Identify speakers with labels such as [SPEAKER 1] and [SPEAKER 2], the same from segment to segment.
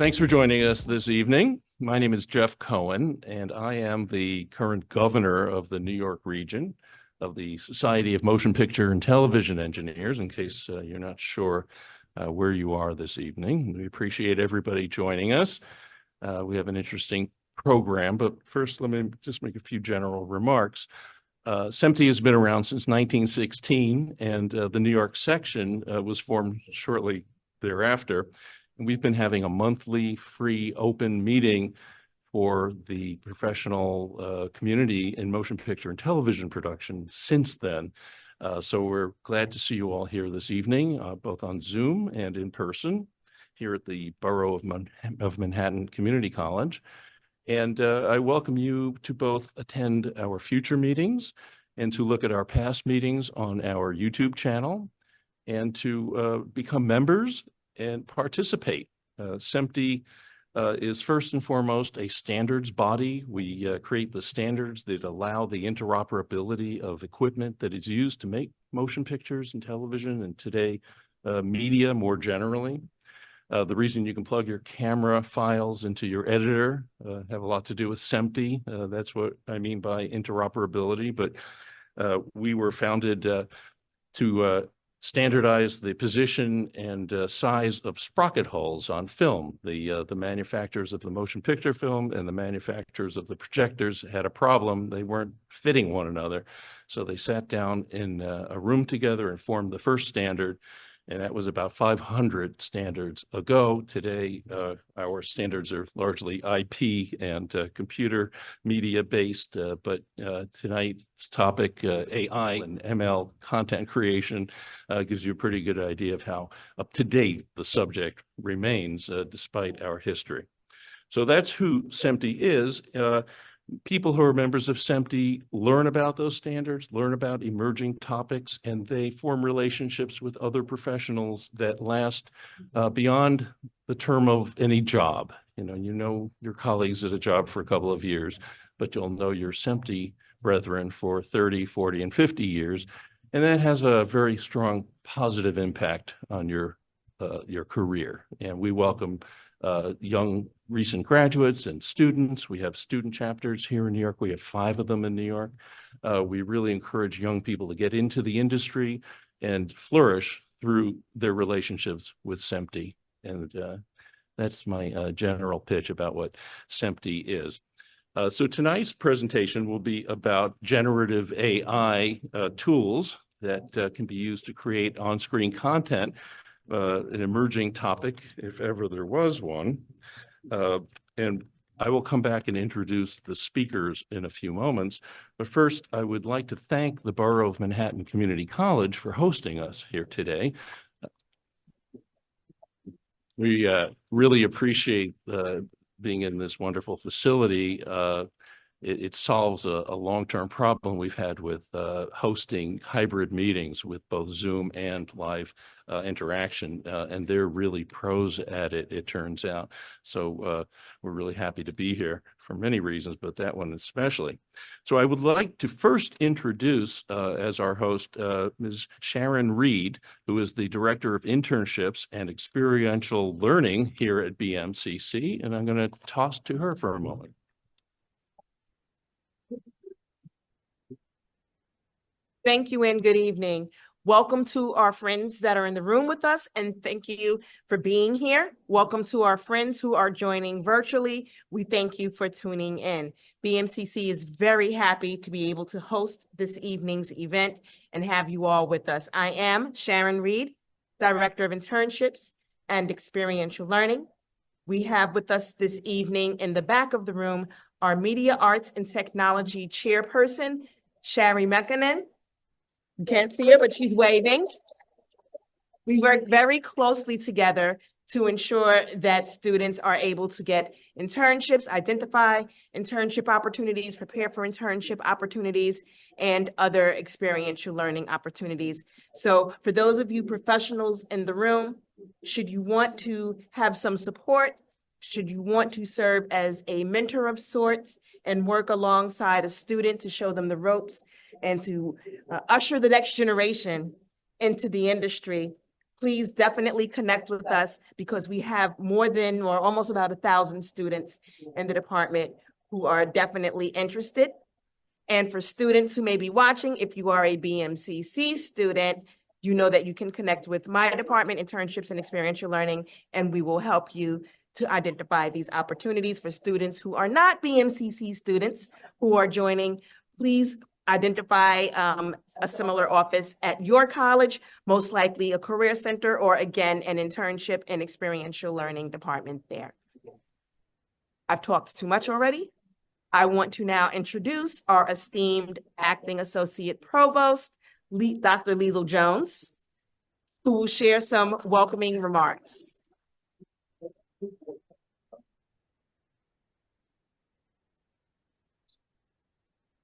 [SPEAKER 1] Thanks for joining us this evening. My name is Jeff Cohen, and I am the current governor of the New York region of the Society of Motion Picture and Television Engineers, in case you're not sure where you are this evening. We appreciate everybody joining us. We have an interesting program, but first let me just make a few general remarks. SMPTE has been around since 1916, and the New York section was formed shortly thereafter. And we've been having a monthly free open meeting for the professional community in motion picture and television production since then. So we're glad to see you all here this evening, both on Zoom and in person here at the Borough of Manhattan Community College. And I welcome you to both attend our future meetings and to look at our past meetings on our YouTube channel and to become members and participate. SMPTE is first and foremost a standards body. We create the standards that allow the interoperability of equipment that is used to make motion pictures and television and today media more generally. The reason you can plug your camera files into your editor have a lot to do with SMPTE. That's what I mean by interoperability, but we were founded to standardize the position and size of sprocket holes on film. The manufacturers of the motion picture film and the manufacturers of the projectors had a problem. They weren't fitting one another. So they sat down in a room together and formed the first standard. And that was about 500 standards ago. Today, our standards are largely IP and computer media based, but tonight's topic, AI and ML content creation, gives you a pretty good idea of how up to date the subject remains despite our history. So that's who SMPTE is. People who are members of SMPTE learn about those standards, learn about emerging topics, and they form relationships with other professionals that last beyond the term of any job. You know your colleagues at a job for a couple of years, but you'll know your SMPTE brethren for 30, 40, and 50 years. And that has a very strong positive impact on your career. And we welcome young recent graduates and students. We have student chapters here in New York. We have 5 of them in New York. We really encourage young people to get into the industry and flourish through their relationships with SMPTE. And that's my general pitch about what SMPTE is. So tonight's presentation will be about generative AI tools that can be used to create on-screen content, an emerging topic, if ever there was one. And I will come back and introduce the speakers in a few moments. But first, I would like to thank the Borough of Manhattan Community College for hosting us here today. We really appreciate being in this wonderful facility. It solves a long-term problem we've had with hosting hybrid meetings with both Zoom and live interaction, and they're really pros at it, it turns out. So we're really happy to be here for many reasons, but that one especially. So I would like to first introduce as our host, Ms. Sharon Reed, who is the Director of Internships and Experiential Learning here at BMCC, and I'm going to toss to her for a moment.
[SPEAKER 2] Thank you and good evening. Welcome to our friends that are in the room with us, and thank you for being here. Welcome to our friends who are joining virtually. We thank you for tuning in. BMCC is very happy to be able to host this evening's event and have you all with us. I am Sharon Reed, Director of Internships and Experiential Learning. We have with us this evening in the back of the room our Media Arts and Technology Chairperson, Shari Mekanen. You can't see her, but she's waving. We work very closely together to ensure that students are able to get internships, identify internship opportunities, prepare for internship opportunities, and other experiential learning opportunities. So for those of you professionals in the room, should you want to have some support, should you want to serve as a mentor of sorts and work alongside a student to show them the ropes and to usher the next generation into the industry, please definitely connect with us because we have more than or almost about 1,000 students in the department who are definitely interested. And for students who may be watching, if you are a BMCC student, you know that you can connect with my department, internships and experiential learning, and we will help you to identify these opportunities for students who are not BMCC students who are joining. Please identify a similar office at your college, most likely a career center, or again, an internship and experiential learning department there. I've talked too much already. I want to now introduce our esteemed Acting Associate Provost, Dr. Liesl Jones, who will share some welcoming remarks.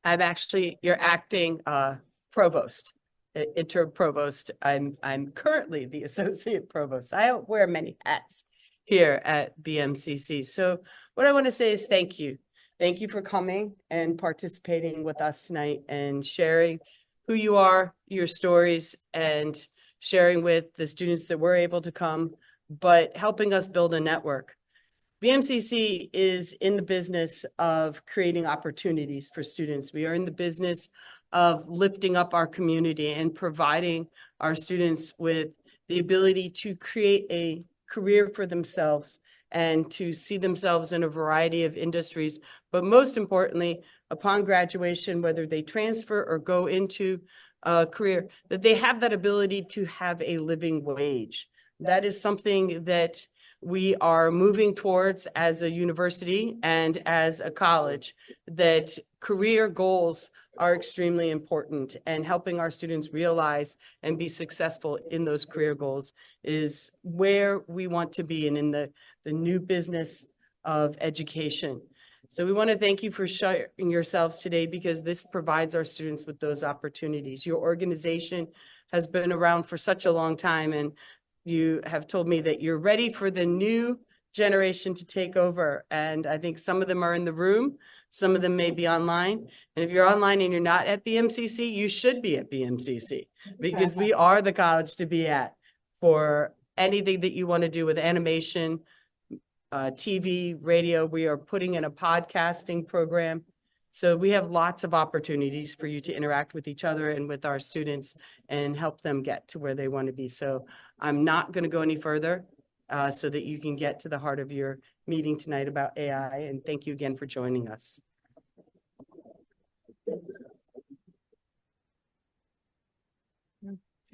[SPEAKER 3] I'm actually your acting provost, interim provost. I'm currently the associate provost. I wear many hats here at BMCC. So what I want to say is thank you. Thank you for coming and participating with us tonight and sharing who you are, your stories, and sharing with the students that were able to come, but helping us build a network. BMCC is in the business of creating opportunities for students. We are in the business of lifting up our community and providing our students with the ability to create a career for themselves and to see themselves in a variety of industries. But most importantly, upon graduation, whether they transfer or go into a career, that they have that ability to have a living wage. That is something that we are moving towards as a university and as a college, that career goals are extremely important, and helping our students realize and be successful in those career goals is where we want to be and in the new business of education. So we want to thank you for sharing yourselves today because this provides our students with those opportunities. Your organization has been around for such a long time, and you have told me that you're ready for the new generation to take over. And I think some of them are in the room, some of them may be online. And if you're online and you're not at BMCC, you should be at BMCC because we are the college to be at for anything that you want to do with animation, TV, radio. We are putting in a podcasting program. So we have lots of opportunities for you to interact with each other and with our students and help them get to where they want to be. So I'm not going to go any further so that you can get to the heart of your meeting tonight about AI. And thank you again for joining us.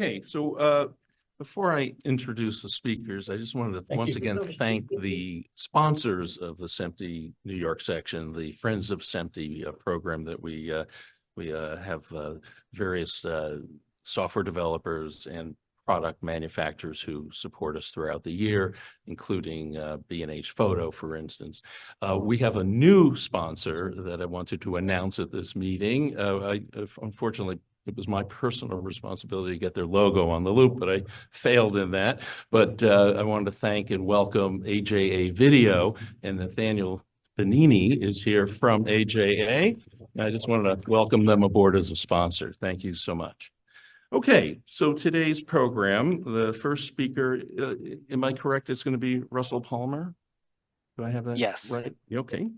[SPEAKER 1] Okay, so before I introduce the speakers, I just wanted to once again thank the sponsors of the SMPTE New York section, the Friends of SMPTE program that we have various software developers and product manufacturers who support us throughout the year, including B&H Photo, for instance. We have a new sponsor that I wanted to announce at this meeting. Unfortunately, it was my personal responsibility to get their logo on the loop, but I failed in that. But I wanted to thank and welcome AJA Video, and Nathaniel Benini is here from AJA. I just wanted to welcome them aboard as a sponsor. Thank you so much. Okay, so today's program, the first speaker, am I correct? It's going to be Russell Palmer. Do I have that right? Okay.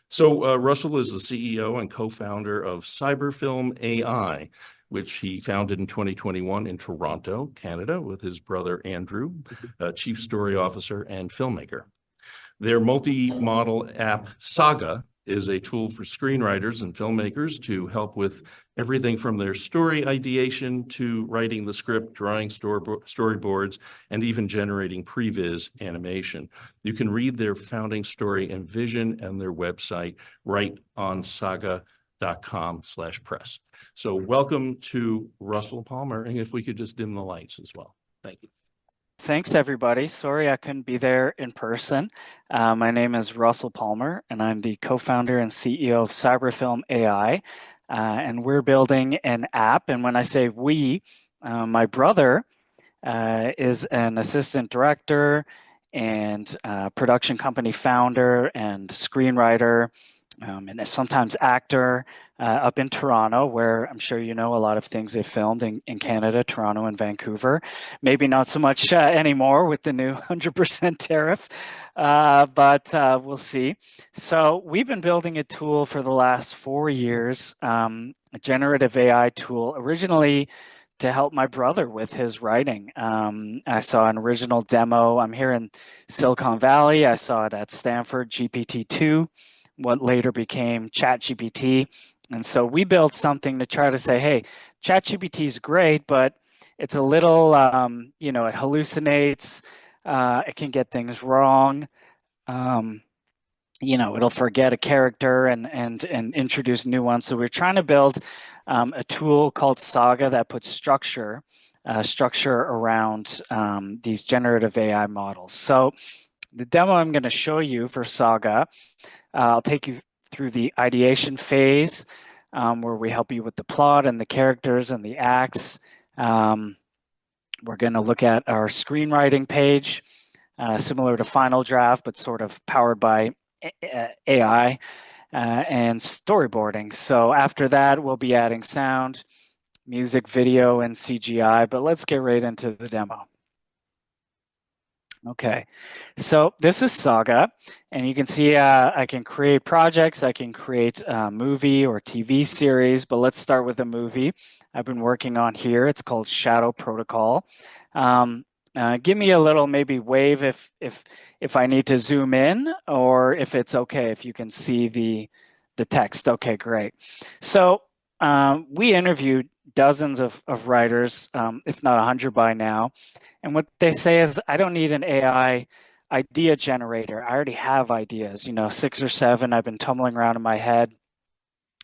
[SPEAKER 1] So Russell is the CEO and co-founder of Cyberfilm AI, which he founded in 2021 in Toronto, Canada, with his brother Andrew, chief story officer and filmmaker. Their multi-model app, Saga, is a tool for screenwriters and filmmakers to help with everything from their story ideation to writing the script, drawing storyboards, and even generating previs animation. You can read their founding story and vision and their website right on saga.com/press. So welcome to Russell Palmer, and if we could just dim the lights as well. Thank you.
[SPEAKER 4] Thanks, everybody. Sorry I couldn't be there in person. My name is Russell Palmer, and I'm the co-founder and CEO of Cyberfilm AI. And we're building an app. And when I say we, my brother is an assistant director and production company founder and screenwriter and sometimes actor up in Toronto, where I'm sure you know a lot of things they filmed in Canada, Toronto and Vancouver. Maybe not so much anymore with the new 100% tariff, but we'll see. So we've been building a tool for the last 4 years, a generative AI tool, originally to help my brother with his writing. I saw an original demo. I'm here in Silicon Valley. I saw it at Stanford, GPT-2, what later became ChatGPT. And so we built something to try to say, hey, ChatGPT is great, but it's a little, you know, it hallucinates, it can get things wrong. You know, it'll forget a character and introduce new ones. So we're trying to build a tool called Saga that puts structure around these generative AI models. So the demo I'm going to show you for Saga, I'll take you through the ideation phase, where we help you with the plot and the characters and the acts. We're going to look at our screenwriting page, similar to Final Draft, but sort of powered by AI, and storyboarding. So after that, we'll be adding sound, music, video, and CGI, but let's get right into the demo. Okay, so this is Saga, and you can see I can create projects, I can create a movie or TV series, but let's start with a movie I've been working on here. It's called Shadow Protocol. Give me a little maybe wave if I need to zoom in, or if it's okay if you can see the text. Okay, great. So we interviewed dozens of writers, if not 100 by now. And what they say is, I don't need an AI idea generator. I already have ideas, you know, 6 or 7 I've been tumbling around in my head.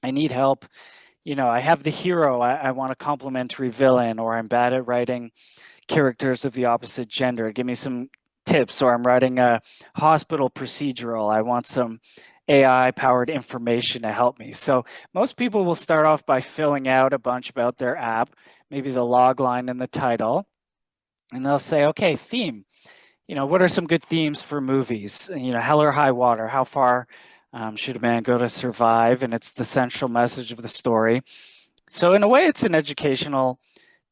[SPEAKER 4] I need help. You know, I have the hero. I want a complementary villain, or I'm bad at writing characters of the opposite gender. Give me some tips. Or I'm writing a hospital procedural. I want some AI-powered information to help me. So most people will start off by filling out a bunch about their app, maybe the log line and the title. And they'll say, okay, theme. You know, what are some good themes for movies? You know, hell or high water. How far should a man go to survive? And it's the central message of the story. So in a way, it's an educational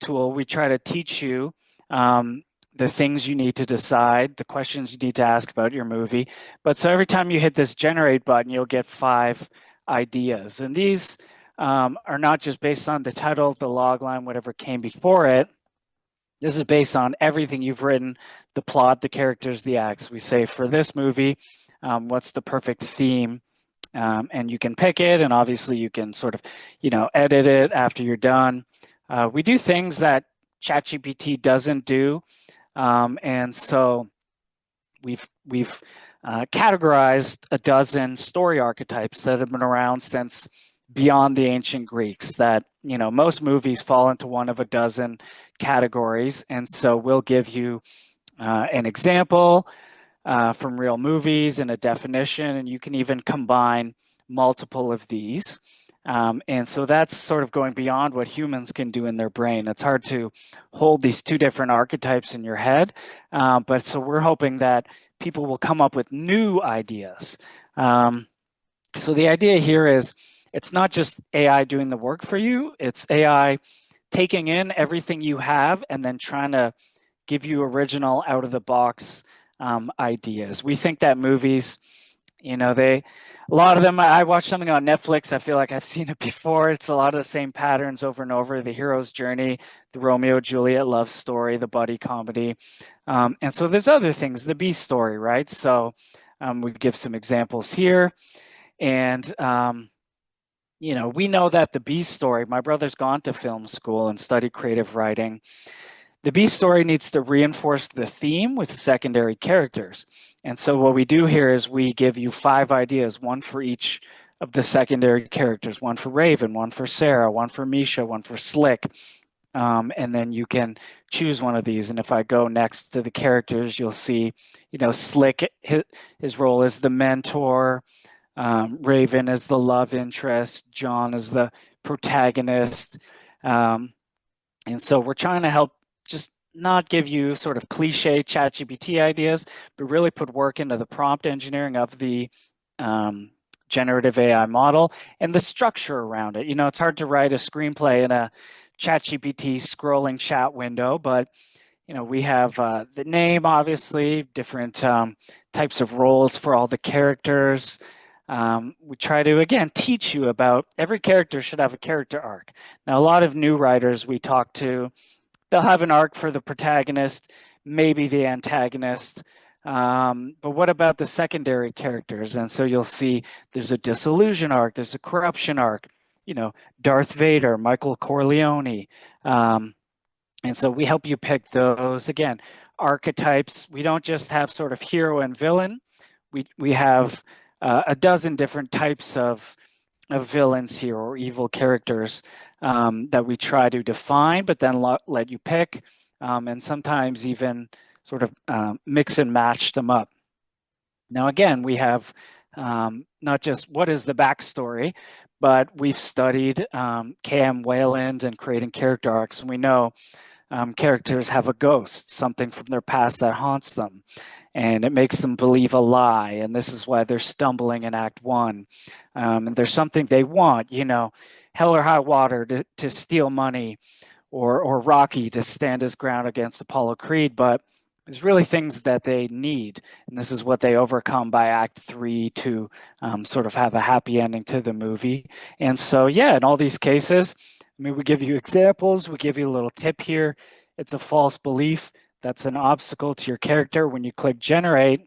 [SPEAKER 4] tool. We try to teach you the things you need to decide, the questions you need to ask about your movie. But so every time you hit this generate button, you'll get 5 ideas. And these are not just based on the title, the log line, whatever came before it. This is based on everything you've written, the plot, the characters, the acts. We say for this movie, what's the perfect theme? And you can pick it, and obviously you can sort of, you know, edit it after you're done. We do things that ChatGPT doesn't do, and so we've categorized a dozen story archetypes that have been around since beyond the ancient Greeks, that, you know, most movies fall into one of a dozen categories. And so we'll give you an example from real movies and a definition, and you can even combine multiple of these. And so that's sort of going beyond what humans can do in their brain. It's hard to hold these 2 different archetypes in your head, but so we're hoping that people will come up with new ideas. So the idea here is, it's not just AI doing the work for you, it's AI taking in everything you have and then trying to give you original out-of-the-box ideas. We think that movies, you know, a lot of them, I watch something on Netflix, I feel like I've seen it before. It's a lot of the same patterns over and over, the hero's journey, the Romeo-Juliet love story, the buddy comedy. And so there's other things, the B story, right? So we give some examples here. And you know, we know that the B story, my brother's gone to film school and studied creative writing. The B story needs to reinforce the theme with secondary characters. And so what we do here is we give you 5 ideas, 1 for each of the secondary characters, 1 for Raven, 1 for Sarah, 1 for Misha, 1 for Slick. And then you can choose one of these. And if I go next to the characters, you'll see, you know, Slick, his role is the mentor. Raven is the love interest, John is the protagonist. And so we're trying to help just not give you sort of cliche ChatGPT ideas, but really put work into the prompt engineering of the generative AI model and the structure around it. You know, it's hard to write a screenplay in a ChatGPT scrolling chat window, but you know, we have the name, obviously, different types of roles for all the characters. We try to, again, teach you about every character should have a character arc. Now, a lot of new writers we talk to, they'll have an arc for the protagonist, maybe the antagonist. But what about the secondary characters? And so you'll see there's a disillusion arc, there's a corruption arc, you know, Darth Vader, Michael Corleone. And so we help you pick those, again, archetypes. We don't just have sort of hero and villain. We have a dozen different types of villains here, or evil characters, that we try to define, but then let you pick, and sometimes even sort of mix and match them up. Now, again, we have not just what is the backstory, but we've studied K.M. Wayland and creating character arcs, and we know characters have a ghost, something from their past that haunts them, and it makes them believe a lie, and this is why they're stumbling in Act 1. And there's something they want, you know, hell or high water to steal money, or Rocky to stand his ground against Apollo Creed, but there's really things that they need, and this is what they overcome by Act 3 to sort of have a happy ending to the movie. And so, yeah, in all these cases, I mean, we give you examples, we give you a little tip here. It's a false belief that's an obstacle to your character. When you click generate,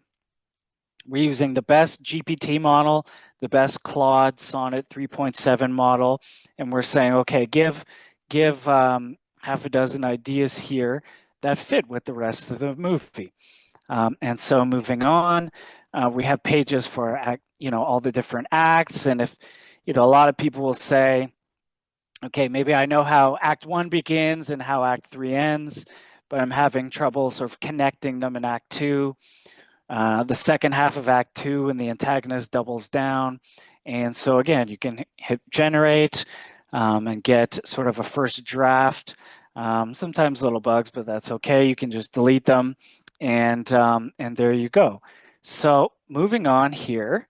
[SPEAKER 4] we're using the best GPT model, the best Claude Sonnet 3.7 model, and we're saying, okay, give half a dozen ideas here that fit with the rest of the movie. And so moving on, we have pages for all the different acts, and if a lot of people will say, okay, maybe I know how Act 1 begins and how Act 3 ends, but I'm having trouble sort of connecting them in Act 2. The second half of Act 2 and the antagonist doubles down. And so again, you can hit generate and get sort of a first draft. Sometimes little bugs, but that's okay. You can just delete them, and there you go. So moving on here,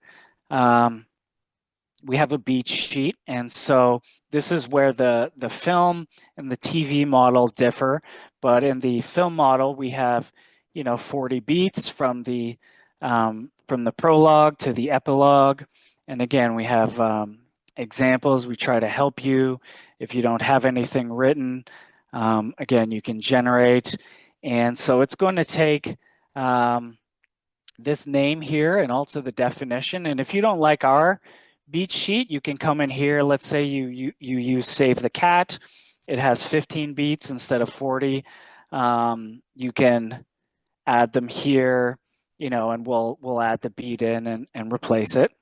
[SPEAKER 4] we have a beat sheet, and so this is where the film and the TV model differ. But in the film model, we have 40 beats from the prologue to the epilogue, and again we have examples. We try to help you if you don't have anything written. Again, you can generate, and so it's going to take this name here and also the definition. And if you don't like our beat sheet, you can come in here. Let's say you use Save the Cat. It has 15 beats instead of 40. You can add them here, and we'll add the beat in and replace it.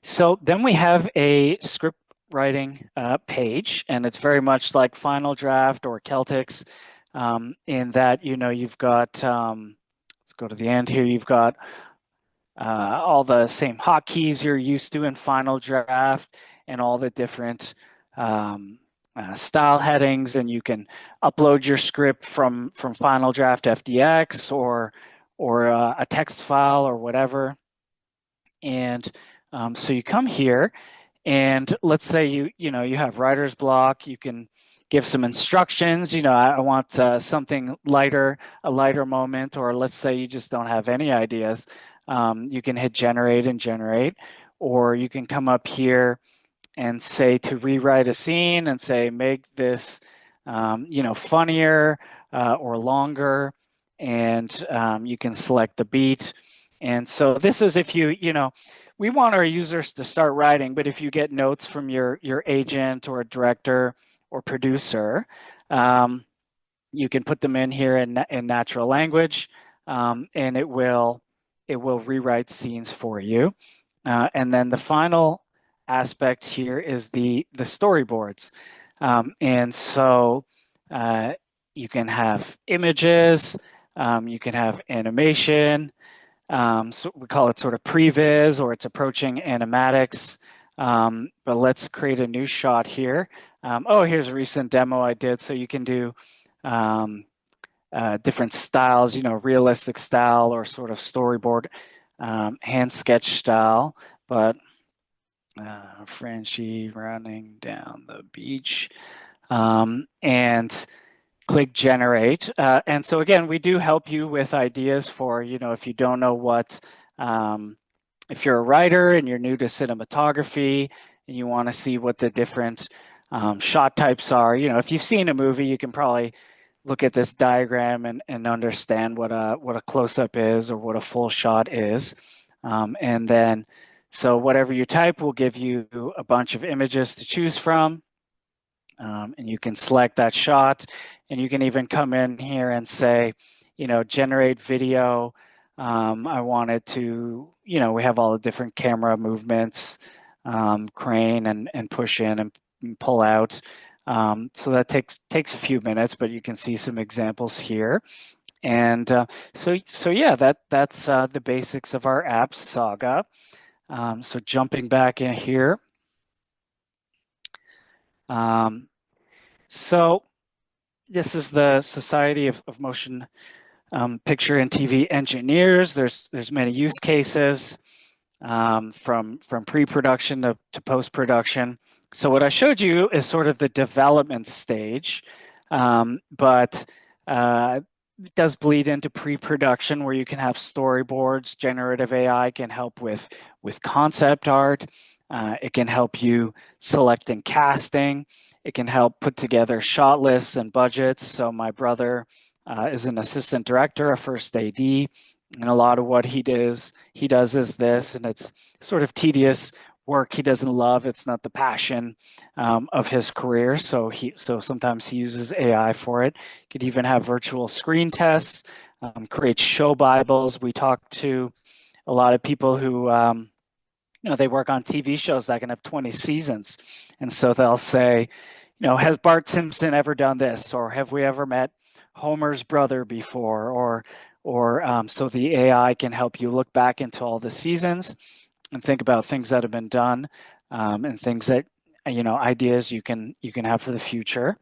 [SPEAKER 4] So then we have a script writing page, and it's very much like Final Draft or Celtics, in that you've got let's go to the end here. You've got all the same hotkeys you're used to in Final Draft, and all the different style headings, and you can upload your script from Final Draft FDX or a text file or whatever. And so you come here, and let's say you have writer's block. You can give some instructions. I want something lighter, a lighter moment, or let's say you just don't have any ideas. You can hit generate and generate, or you can come up here and say to rewrite a scene and say make this funnier or longer, and you can select the beat. And so this is if we want our users to start writing, but if you get notes from your agent or director or producer, you can put them in here in natural language, and it will rewrite scenes for you. And then the final aspect here is the storyboards. And so you can have images, you can have animation, so we call it sort of previs, or it's approaching animatics. But let's create a new shot here. Here's a recent demo I did. So you can do different styles, realistic style or sort of storyboard, hand sketch style. but Frenchie running down the beach, and click generate. And so again, we do help you with ideas for, if you don't know what, if you're a writer and you're new to cinematography and you want to see what the different shot types are, if you've seen a movie, you can probably look at this diagram and understand what a close-up is or what a full shot is. And then, so whatever you type will give you a bunch of images to choose from. And you can select that shot, and you can even come in here and say, generate video. I wanted to, we have all the different camera movements, crane and push in and pull out. So that takes a few minutes, but you can see some examples here. And so yeah, that's the basics of our apps saga. So jumping back in here. So this is the Society of Motion Picture and TV Engineers. There's many use cases from pre-production to post-production. So what I showed you is sort of the development stage, but it does bleed into pre-production where you can have storyboards. Generative AI can help with concept art. It can help you select and casting. It can help put together shot lists and budgets. So my brother is an assistant director, a first AD, and a lot of what he does is this, and it's sort of tedious work he doesn't love. It's not the passion of his career. So sometimes he uses AI for it. Could even have virtual screen tests, create show Bibles. We talk to a lot of people who they work on TV shows that can have 20 seasons. And so they'll say, has Bart Simpson ever done this? Or have we ever met Homer's brother before? Or so the AI can help you look back into all the seasons and think about things that have been done, and things that, ideas you can have for the future.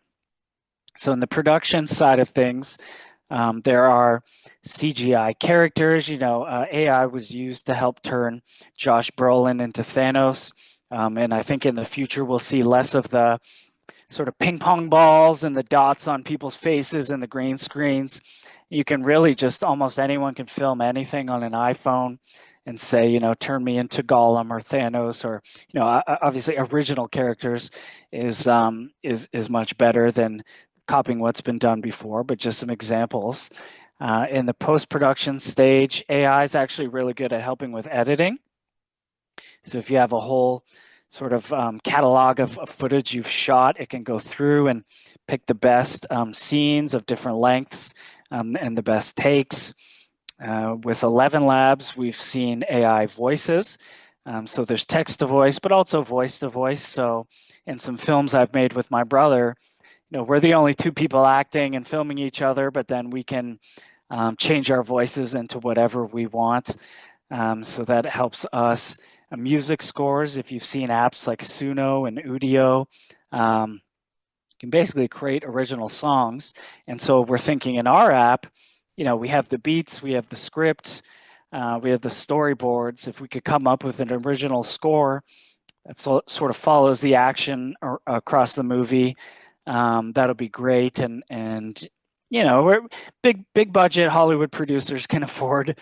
[SPEAKER 4] So in the production side of things, there are CGI characters. AI was used to help turn Josh Brolin into Thanos. And I think in the future, we'll see less of the sort of ping pong balls and the dots on people's faces and the green screens. You can really just, almost anyone can film anything on an iPhone and say, turn me into Gollum or Thanos, or, obviously original characters is much better than copying what's been done before, but just some examples. In the post-production stage, AI is actually really good at helping with editing. So if you have a whole sort of catalog of footage you've shot, it can go through and pick the best scenes of different lengths and the best takes. With 11 labs, we've seen AI voices. So there's text to voice, but also voice to voice. So in some films I've made with my brother, we're the only two people acting and filming each other, but then we can change our voices into whatever we want. So that helps us. Music scores, if you've seen apps like Suno and Udio, you can basically create original songs. And so we're thinking in our app, we have the beats, we have the script, we have the storyboards. If we could come up with an original score that sort of follows the action across the movie, that'll be great. And we're big budget Hollywood producers can afford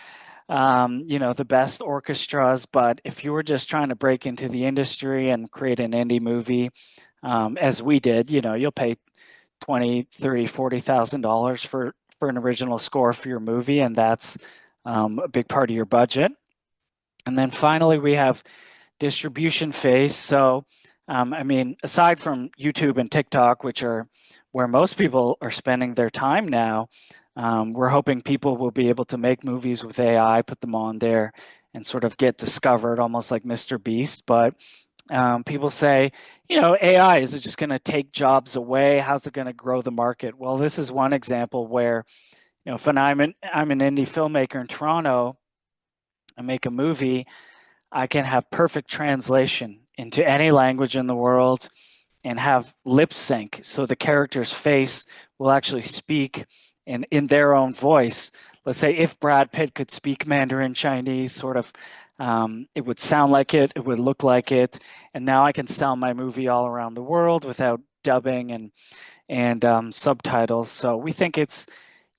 [SPEAKER 4] the best orchestras, but if you were just trying to break into the industry and create an indie movie, as we did, you'll pay $20,000, $30,000, $40,000 for an original score for your movie, and that's a big part of your budget. And then finally, we have distribution phase. So, aside from YouTube and TikTok, which are where most people are spending their time now, we're hoping people will be able to make movies with AI, put them on there, and sort of get discovered, almost like Mr. Beast. But people say, AI, is it just going to take jobs away? How's it going to grow the market? Well, this is one example where, if I'm an indie filmmaker in Toronto, I make a movie, I can have perfect translation into any language in the world and have lip sync. So the character's face will actually speak in their own voice. Let's say if Brad Pitt could speak Mandarin Chinese, sort of It would sound like it, it would look like it, and now I can sell my movie all around the world without dubbing and subtitles. So we think it's,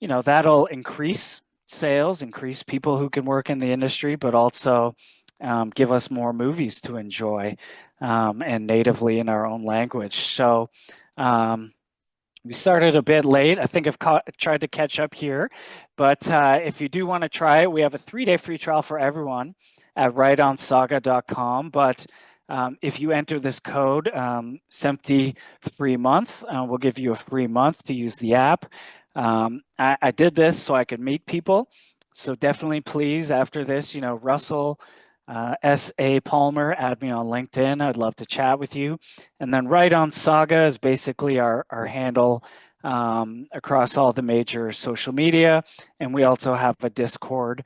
[SPEAKER 4] that'll increase sales, increase people who can work in the industry, but also give us more movies to enjoy and natively in our own language. So we started a bit late. I think I've tried to catch up here, but if you do want to try it, we have a 3-day free trial for everyone at writeonsaga.com. But if you enter this code, SMPTE free month, we'll give you a free month to use the app. I did this so I could meet people. So definitely please, after this, Russell, S.A. Palmer, add me on LinkedIn. I'd love to chat with you. And then Write On Saga is basically our handle across all the major social media. And we also have a Discord.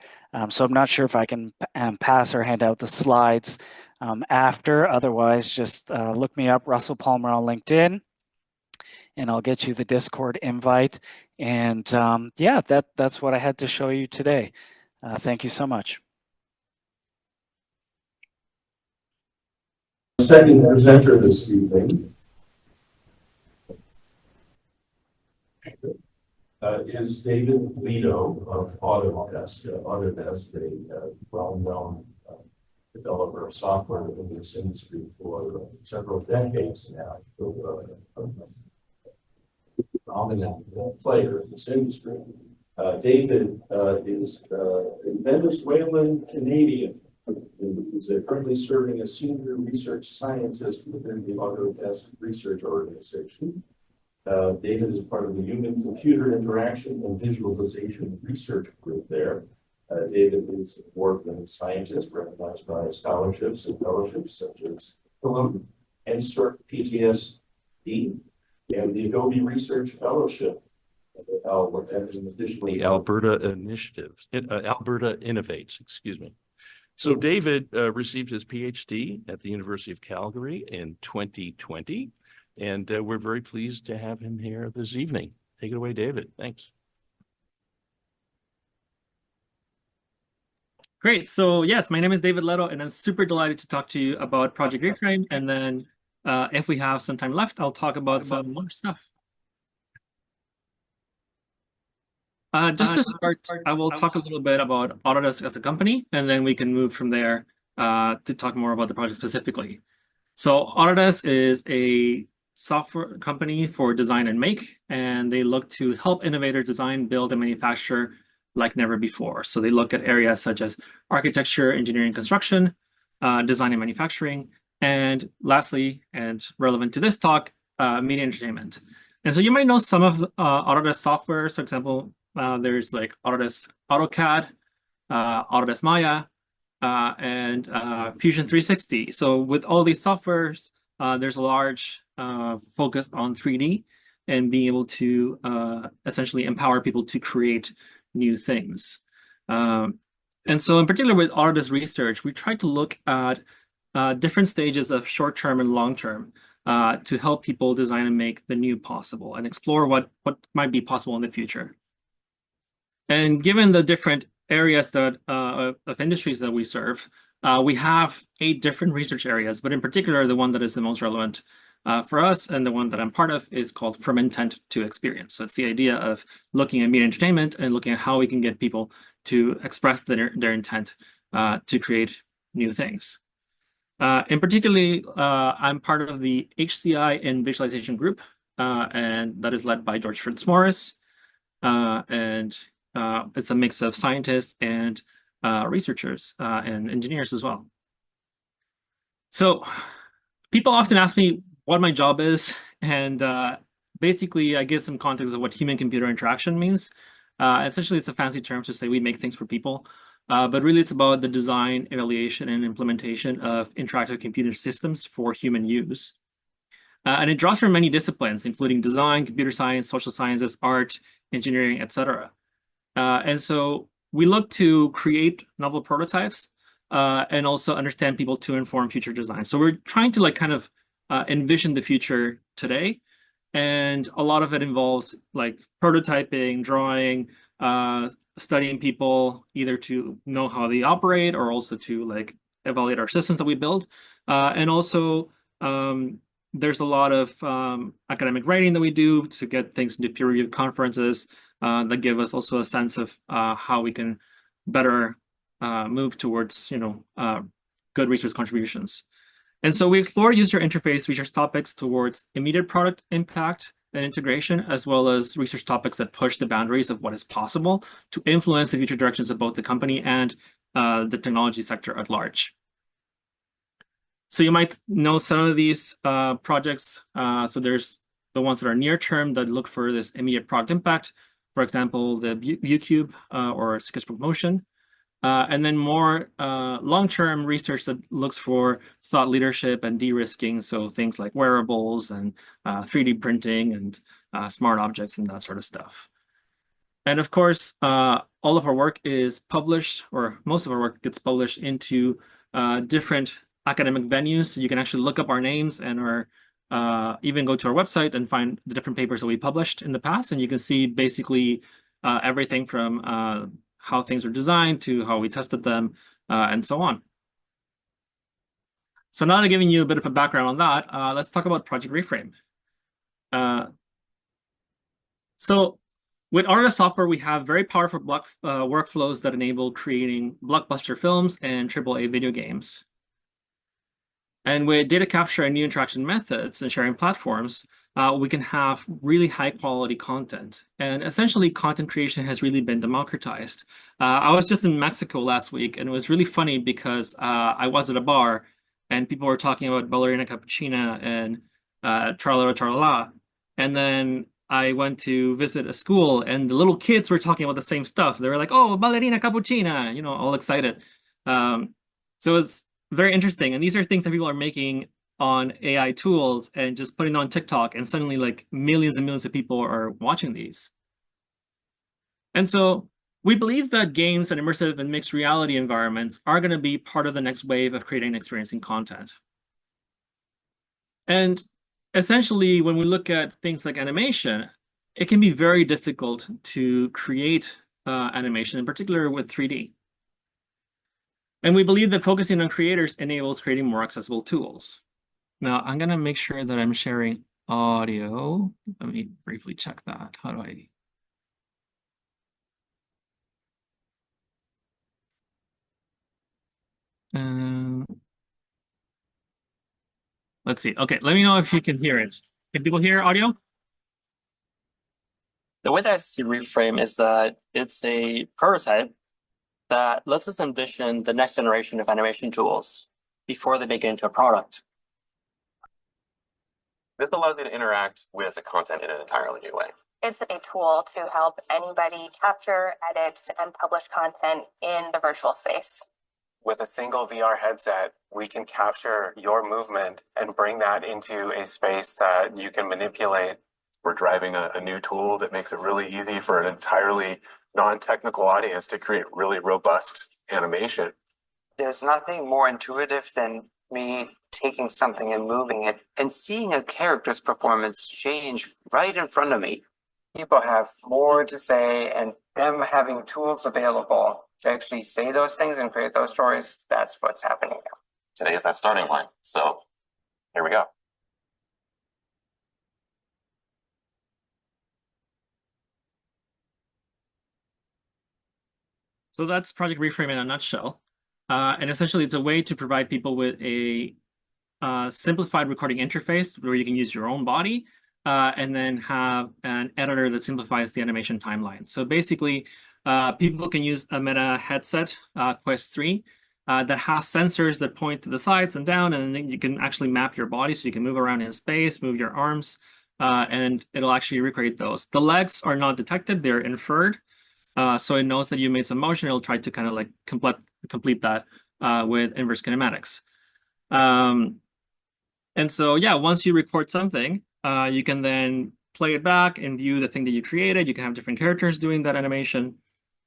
[SPEAKER 4] So I'm not sure if I can pass or hand out the slides after. Otherwise, just look me up, Russell Palmer on LinkedIn, and I'll get you the Discord invite. And yeah, that's what I had to show you today. Thank you so much.
[SPEAKER 1] Second presenter this evening is David Ledo of Autodesk. Autodesk, a well-known developer of software in this industry for several decades now. Dominant player in this industry. David is a Venezuelan Canadian. He's currently serving as senior research scientist within the Autodesk research organization. David is part of the Human Computer Interaction and Visualization Research Group there. David is an award-winning scientist recognized by scholarships and fellowships such as the SMPTE-NY and the Adobe Research Fellowship. Additionally, Alberta Innovates, excuse me. So David received his PhD at the University of Calgary in 2020, and we're very pleased to have him here this evening. Take it away, David. Thanks.
[SPEAKER 5] Great. So yes, my name is David Ledo, and I'm super delighted to talk to you about Project Reframe. And then if we have some time left, I'll talk about some more stuff. Just to start, I will talk a little bit about Autodesk as a company, and then we can move from there to talk more about the project specifically. So Autodesk is a software company for design and make, and they look to help innovators design, build, and manufacture like never before. So they look at areas such as architecture, engineering, construction, design and manufacturing, and lastly, and relevant to this talk, media entertainment. And so you might know some of Autodesk software. For example, there's like Autodesk AutoCAD, Autodesk Maya, and Fusion 360. So with all these softwares, there's a large focus on 3D and being able to essentially empower people to create new things. And so in particular with Autodesk Research, we try to look at different stages of short-term and long-term to help people design and make the new possible and explore what might be possible in the future. And given the different areas that of industries that we serve, we have 8 different research areas, but in particular, the one that is the most relevant for us and the one that I'm part of is called From Intent to Experience. So it's the idea of looking at media entertainment and looking at how we can get people to express their intent to create new things. In particularly, I'm part of the HCI and Visualization Group, and that is led by George Fitzmaurice. And it's a mix of scientists and researchers and engineers as well. So people often ask me what my job is, and basically I give some context of what human-computer interaction means. Essentially, it's a fancy term to say we make things for people, but really it's about the design, evaluation, and implementation of interactive computer systems for human use. And it draws from many disciplines, including design, computer science, social sciences, art, engineering, etc. And so we look to create novel prototypes and also understand people to inform future design. So we're trying to kind of envision the future today. And a lot of it involves like prototyping, drawing, studying people either to know how they operate or also to like evaluate our systems that we build. And also, there's a lot of academic writing that we do to get things into peer-reviewed conferences that give us also a sense of how we can better move towards, good research contributions. And so we explore user interface research topics towards immediate product impact and integration, as well as research topics that push the boundaries of what is possible to influence the future directions of both the company and the technology sector at large. So you might know some of these projects. So there's the ones that are near term that look for this immediate product impact. For example, the ViewCube or Sketchbook Motion. And then more long-term research that looks for thought leadership and de-risking. So things like wearables and 3D printing and smart objects and that sort of stuff. And of course, all of our work is published, or most of our work gets published into different academic venues. So you can actually look up our names and even go to our website and find the different papers that we published in the past. And you can see basically everything from how things are designed to how we tested them, and so on. So now that I've given you a bit of a background on that, let's talk about Project Reframe. So with Autodesk software, we have very powerful workflows that enable creating blockbuster films and AAA video games. And with data capture and new interaction methods and sharing platforms, we can have really high quality content. And essentially, content creation has really been democratized. I was just in Mexico last week, and it was really funny because I was at a bar, and people were talking about ballerina cappuccina and tralala tralala. And then I went to visit a school, and the little kids were talking about the same stuff. They were like, "Oh, ballerina cappuccina," all excited. So it was very interesting. And these are things that people are making on AI tools and just putting on TikTok, and suddenly like millions and millions of people are watching these. And so we believe that games and immersive and mixed reality environments are going to be part of the next wave of creating and experiencing content. And essentially, when we look at things like animation, it can be very difficult to create animation, in particular with 3D. And we believe that focusing on creators enables creating more accessible tools. Now, I'm going to make sure that I'm sharing audio. Let me briefly check that. How do I? Let's see. Okay, let me know if you can hear it. Can people hear audio?
[SPEAKER 6] The way that I see Reframe is that it's a prototype that lets us envision the next generation of animation tools before they make it into a product.
[SPEAKER 7] This allows you to interact with the content in an entirely new way.
[SPEAKER 8] It's a tool to help anybody capture, edit, and publish content in the virtual space.
[SPEAKER 7] With a single VR headset, we can capture your movement and bring that into a space that you can manipulate. We're driving a new tool that makes it really easy for an entirely non-technical audience to create really robust animation.
[SPEAKER 9] There's nothing more intuitive than me taking something and moving it and seeing a character's performance change right in front of me. People have more to say, and them having tools available to actually say those things and create those stories, that's what's happening now.
[SPEAKER 7] Today is that starting line. So here we go.
[SPEAKER 5] So that's Project Reframe in a nutshell. And essentially, it's a way to provide people with a simplified recording interface where you can use your own body and then have an editor that simplifies the animation timeline. So basically, people can use a Meta headset, Quest 3, that has sensors that point to the sides and down, and then you can actually map your body so you can move around in space, move your arms, and it'll actually recreate those. The legs are not detected, they're inferred. So it knows that you made some motion, it'll try to kind of like complete that with inverse kinematics. And so, yeah, once you record something, you can then play it back and view the thing that you created. You can have different characters doing that animation.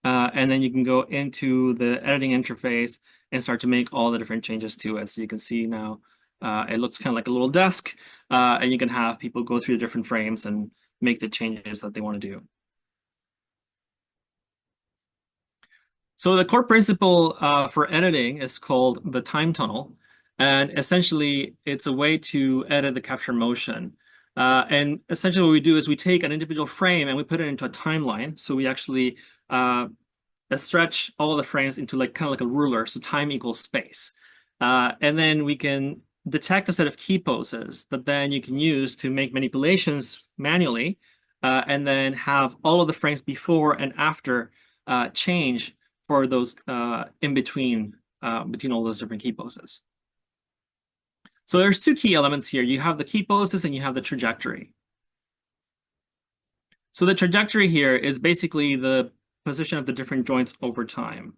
[SPEAKER 5] And then you can go into the editing interface and start to make all the different changes to it. So you can see now it looks kind of like a little desk, and you can have people go through the different frames and make the changes that they want to do. So the core principle for editing is called the time tunnel. And essentially, it's a way to edit the capture motion. And essentially what we do is we take an individual frame and we put it into a timeline. So we actually stretch all the frames into like kind of like a ruler. So time equals space. And then we can detect a set of key poses that then you can use to make manipulations manually, and then have all of the frames before and after change for those in between all those different key poses. So there's two key elements here. You have the key poses and you have the trajectory. So the trajectory here is basically the position of the different joints over time.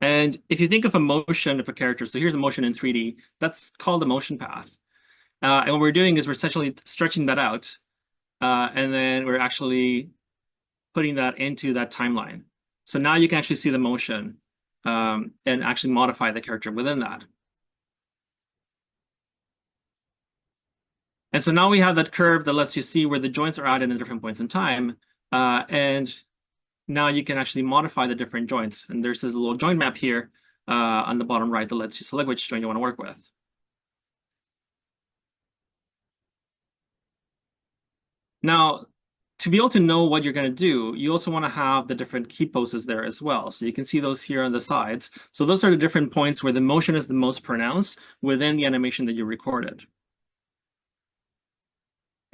[SPEAKER 5] And if you think of a motion of a character, so here's a motion in 3D, that's called a motion path. And what we're doing is we're essentially stretching that out, and then we're actually putting that into that timeline. So now you can actually see the motion and actually modify the character within that. And so now we have that curve that lets you see where the joints are at in different points in time. And now you can actually modify the different joints. And there's this little joint map here on the bottom right that lets you select which joint you want to work with. Now, to be able to know what you're going to do, you also want to have the different key poses there as well. So you can see those here on the sides. So those are the different points where the motion is the most pronounced within the animation that you recorded.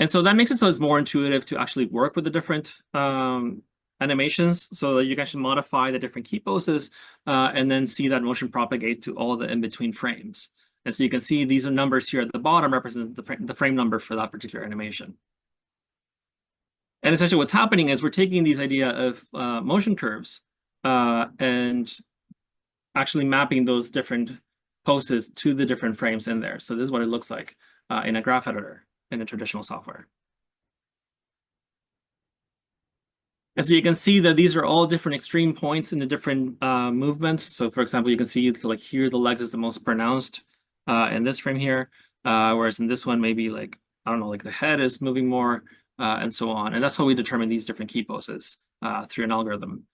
[SPEAKER 5] And so that makes it so it's more intuitive to actually work with the different animations so that you can actually modify the different key poses and then see that motion propagate to all the in-between frames. And so you can see these are numbers here at the bottom represent the frame number for that particular animation. And essentially what's happening is we're taking these idea of motion curves and actually mapping those different poses to the different frames in there. So this is what it looks like in a graph editor in a traditional software. And so you can see that these are all different extreme points in the different movements. So for example, you can see like here, the legs is the most pronounced in this frame here, whereas in this one, maybe like, I don't know, like the head is moving more and so on. And that's how we determine these different key poses through an algorithm.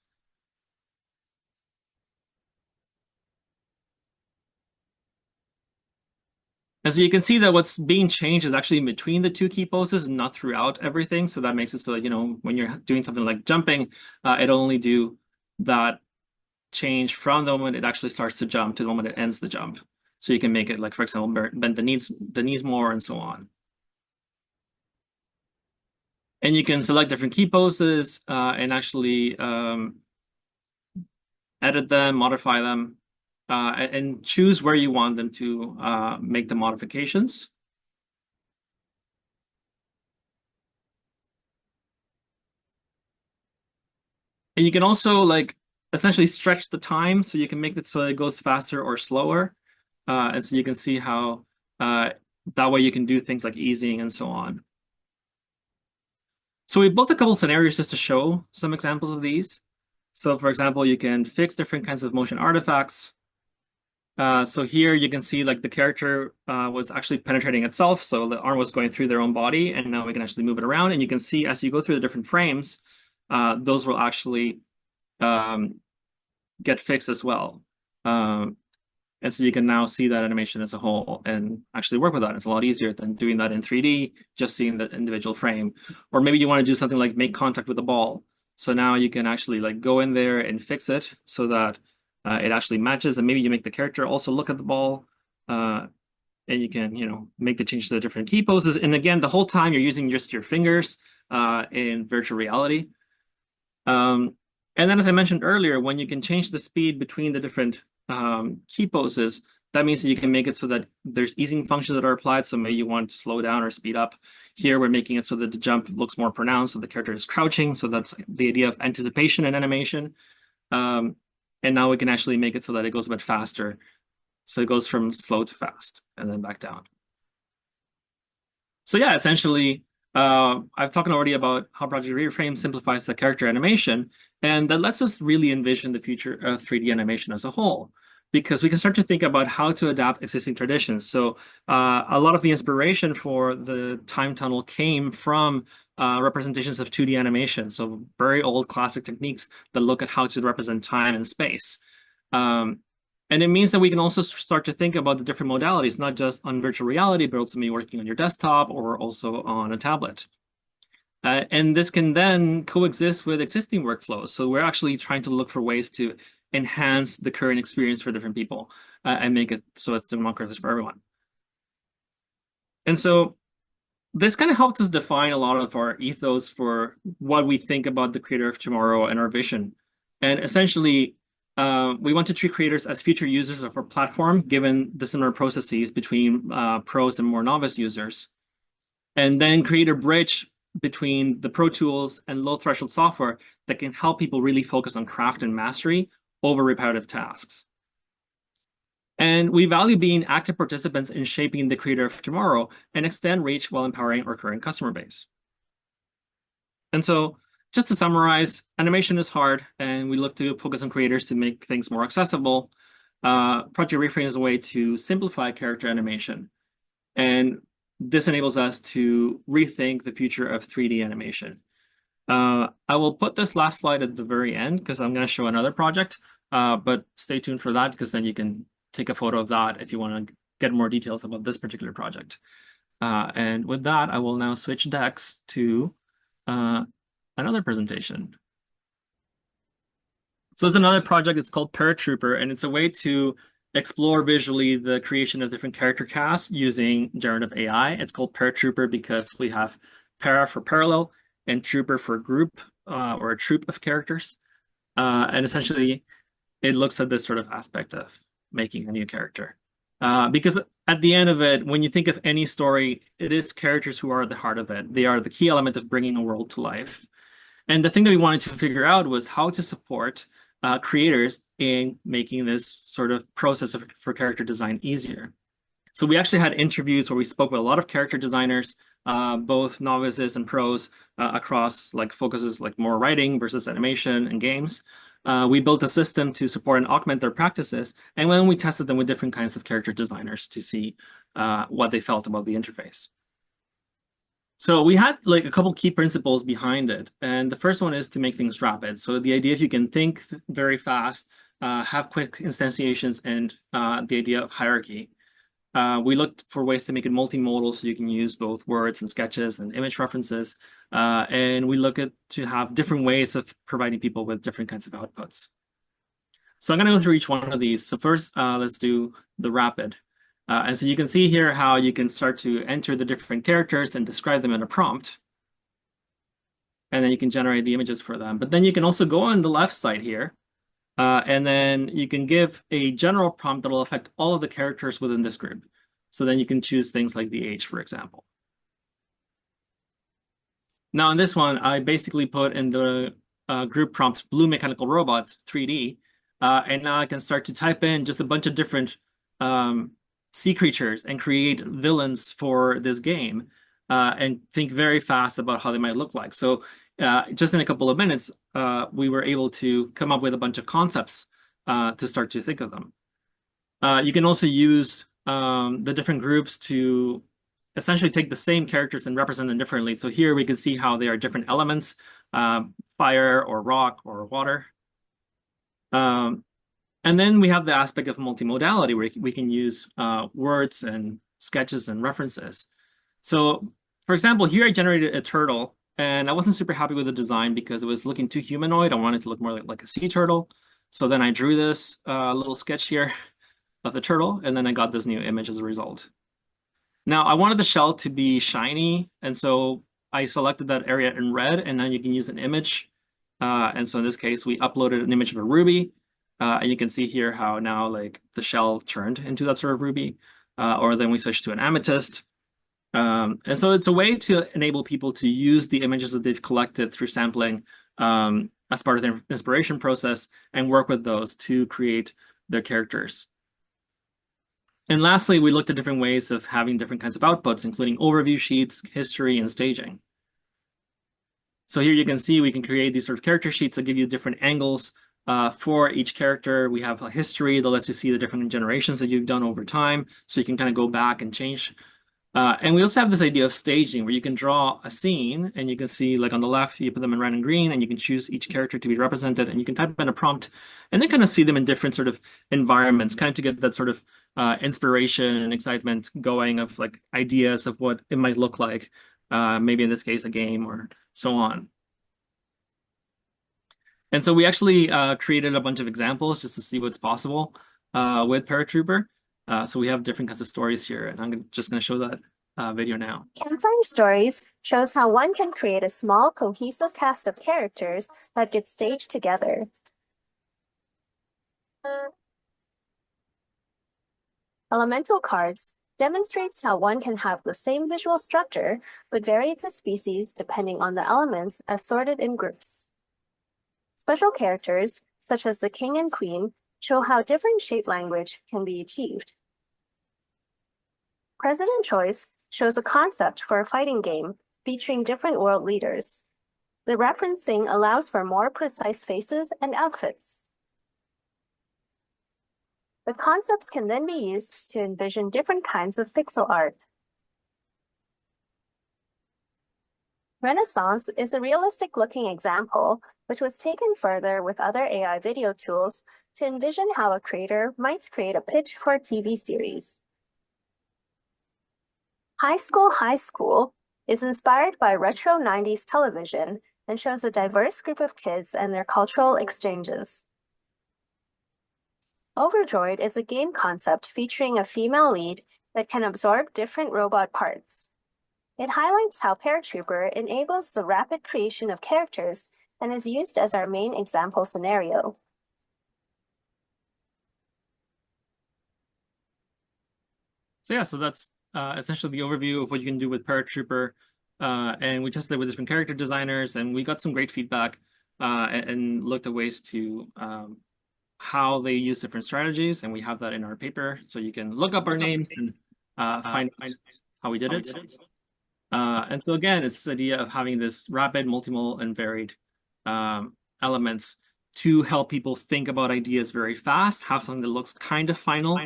[SPEAKER 5] And so you can see that what's being changed is actually in between the two key poses and not throughout everything. So that makes it so that, you know, when you're doing something like jumping, it'll only do that change from the moment it actually starts to jump to the moment it ends the jump. So you can make it like, for example, bend the knees more and so on. And you can select different key poses and actually edit them, modify them. And choose where you want them to make the modifications. And you can also like essentially stretch the time so you can make it so it goes faster or slower. And so you can see how that way you can do things like easing and so on. So we built a couple scenarios just to show some examples of these. So for example, you can fix different kinds of motion artifacts. So here you can see like the character was actually penetrating itself. So the arm was going through their own body, and now we can actually move it around. And you can see as you go through the different frames, those will actually get fixed as well. And so you can now see that animation as a whole and actually work with that. It's a lot easier than doing that in 3D, just seeing the individual frame. Or maybe you want to do something like make contact with the ball. So now you can actually like go in there and fix it so that it actually matches, and maybe you make the character also look at the ball, and you can, you know, make the changes to the different key poses. And again, the whole time you're using just your fingers in virtual reality. And then, as I mentioned earlier, when you can change the speed between the different key poses, that means that you can make it so that there's easing functions that are applied. So maybe you want to slow down or speed up. Here, we're making it so that the jump looks more pronounced, so the character is crouching. So that's the idea of anticipation in animation. And now we can actually make it so that it goes a bit faster. So it goes from slow to fast and then back down. So yeah, essentially, I've talked already about how Project Reframe simplifies the character animation, and that lets us really envision the future of 3D animation as a whole, because we can start to think about how to adapt existing traditions. So a lot of the inspiration for the time tunnel came from representations of 2D animation. So very old classic techniques that look at how to represent time and space. And it means that we can also start to think about the different modalities, not just on virtual reality, but also maybe working on your desktop or also on a tablet. And this can then coexist with existing workflows. So we're actually trying to look for ways to enhance the current experience for different people and make it so it's democratized for everyone. And so this kind of helps us define a lot of our ethos for what we think about the creator of tomorrow and our vision. And essentially, we want to treat creators as future users of our platform, given the similar processes between pros and more novice users. And then create a bridge between the pro tools and low threshold software that can help people really focus on craft and mastery over repetitive tasks. And we value being active participants in shaping the creator of tomorrow and extend reach while empowering our current customer base. And so just to summarize, animation is hard, and we look to focus on creators to make things more accessible. Project Reframe is a way to simplify character animation. And this enables us to rethink the future of 3D animation. I will put this last slide at the very end because I'm going to show another project, but stay tuned for that because then you can take a photo of that if you want to get more details about this particular project. And with that, I will now switch decks to another presentation. So it's another project. It's called Paratrooper, and it's a way to explore visually the creation of different character casts using generative AI. It's called Paratrooper because we have para for parallel and trooper for group or a troop of characters. And essentially, it looks at this sort of aspect of making a new character. Because at the end of it, when you think of any story, it is characters who are at the heart of it. They are the key element of bringing a world to life. And the thing that we wanted to figure out was how to support creators in making this sort of process for character design easier. So we actually had interviews where we spoke with a lot of character designers, both novices and pros across like focuses like more writing versus animation and games. We built a system to support and augment their practices. And then we tested them with different kinds of character designers to see what they felt about the interface. So we had like a couple key principles behind it. And the first one is to make things rapid. So the idea if you can think very fast, have quick instantiations, and the idea of hierarchy. We looked for ways to make it multimodal so you can use both words and sketches and image references. And we look at to have different ways of providing people with different kinds of outputs. So I'm going to go through each one of these. So first, let's do the rapid. And so you can see here how you can start to enter the different characters and describe them in a prompt. And then you can generate the images for them. But then you can also go on the left side here. And then you can give a general prompt that will affect all of the characters within this group. So then you can choose things like the age, for example. Now in this one, I basically put in the group prompt blue mechanical robot 3D. And now I can start to type in just a bunch of different sea creatures and create villains for this game and think very fast about how they might look like. So just in a couple of minutes, we were able to come up with a bunch of concepts to start to think of them. You can also use the different groups to essentially take the same characters and represent them differently. So here we can see how they are different elements, fire or rock or water. And then we have the aspect of multimodality where we can use words and sketches and references. So for example, here I generated a turtle and I wasn't super happy with the design because it was looking too humanoid. I wanted it to look more like a sea turtle. So then I drew this little sketch here of the turtle, and then I got this new image as a result. Now I wanted the shell to be shiny, and so I selected that area in red, and then you can use an image. And so in this case, we uploaded an image of a ruby. And you can see here how now like the shell turned into that sort of ruby, or then we switched to an amethyst. And so it's a way to enable people to use the images that they've collected through sampling as part of their inspiration process and work with those to create their characters. And lastly, we looked at different ways of having different kinds of outputs, including overview sheets, history, and staging. So here you can see we can create these sort of character sheets that give you different angles for each character. We have a history that lets you see the different generations that you've done over time. So you can kind of go back and change And we also have this idea of staging where you can draw a scene and you can see like on the left, you put them in red and green and you can choose each character to be represented and you can type in a prompt and then kind of see them in different sort of environments, kind of to get that sort of inspiration and excitement going of like ideas of what it might look like, maybe in this case, a game or so on. And so we actually created a bunch of examples just to see what's possible with Paratrooper. So we have different kinds of stories here, and I'm just going to show that video now.
[SPEAKER 10] Campfire Stories shows how one can create a small, cohesive cast of characters that get staged together. Elemental Cards demonstrates how one can have the same visual structure, but vary the species depending on the elements as sorted in groups. Special characters, such as the King and Queen, show how different shape language can be achieved. President Choice shows a concept for a fighting game featuring different world leaders. The referencing allows for more precise faces and outfits. The concepts can then be used to envision different kinds of pixel art. Renaissance is a realistic-looking example which was taken further with other AI video tools to envision how a creator might create a pitch for a TV series. High School is inspired by retro 90s television and shows a diverse group of kids and their cultural exchanges. Overdroid is a game concept featuring a female lead that can absorb different robot parts. It highlights how Paratrooper enables the rapid creation of characters and is used as our main example scenario.
[SPEAKER 5] So yeah, so that's essentially the overview of what you can do with Paratrooper. And we tested it with different character designers, and we got some great feedback and looked at ways to how they use different strategies. And we have that in our paper, so you can look up our names and find out how we did it. And so again, it's this idea of having this rapid, multimodal, and varied elements to help people think about ideas very fast, have something that looks kind of final,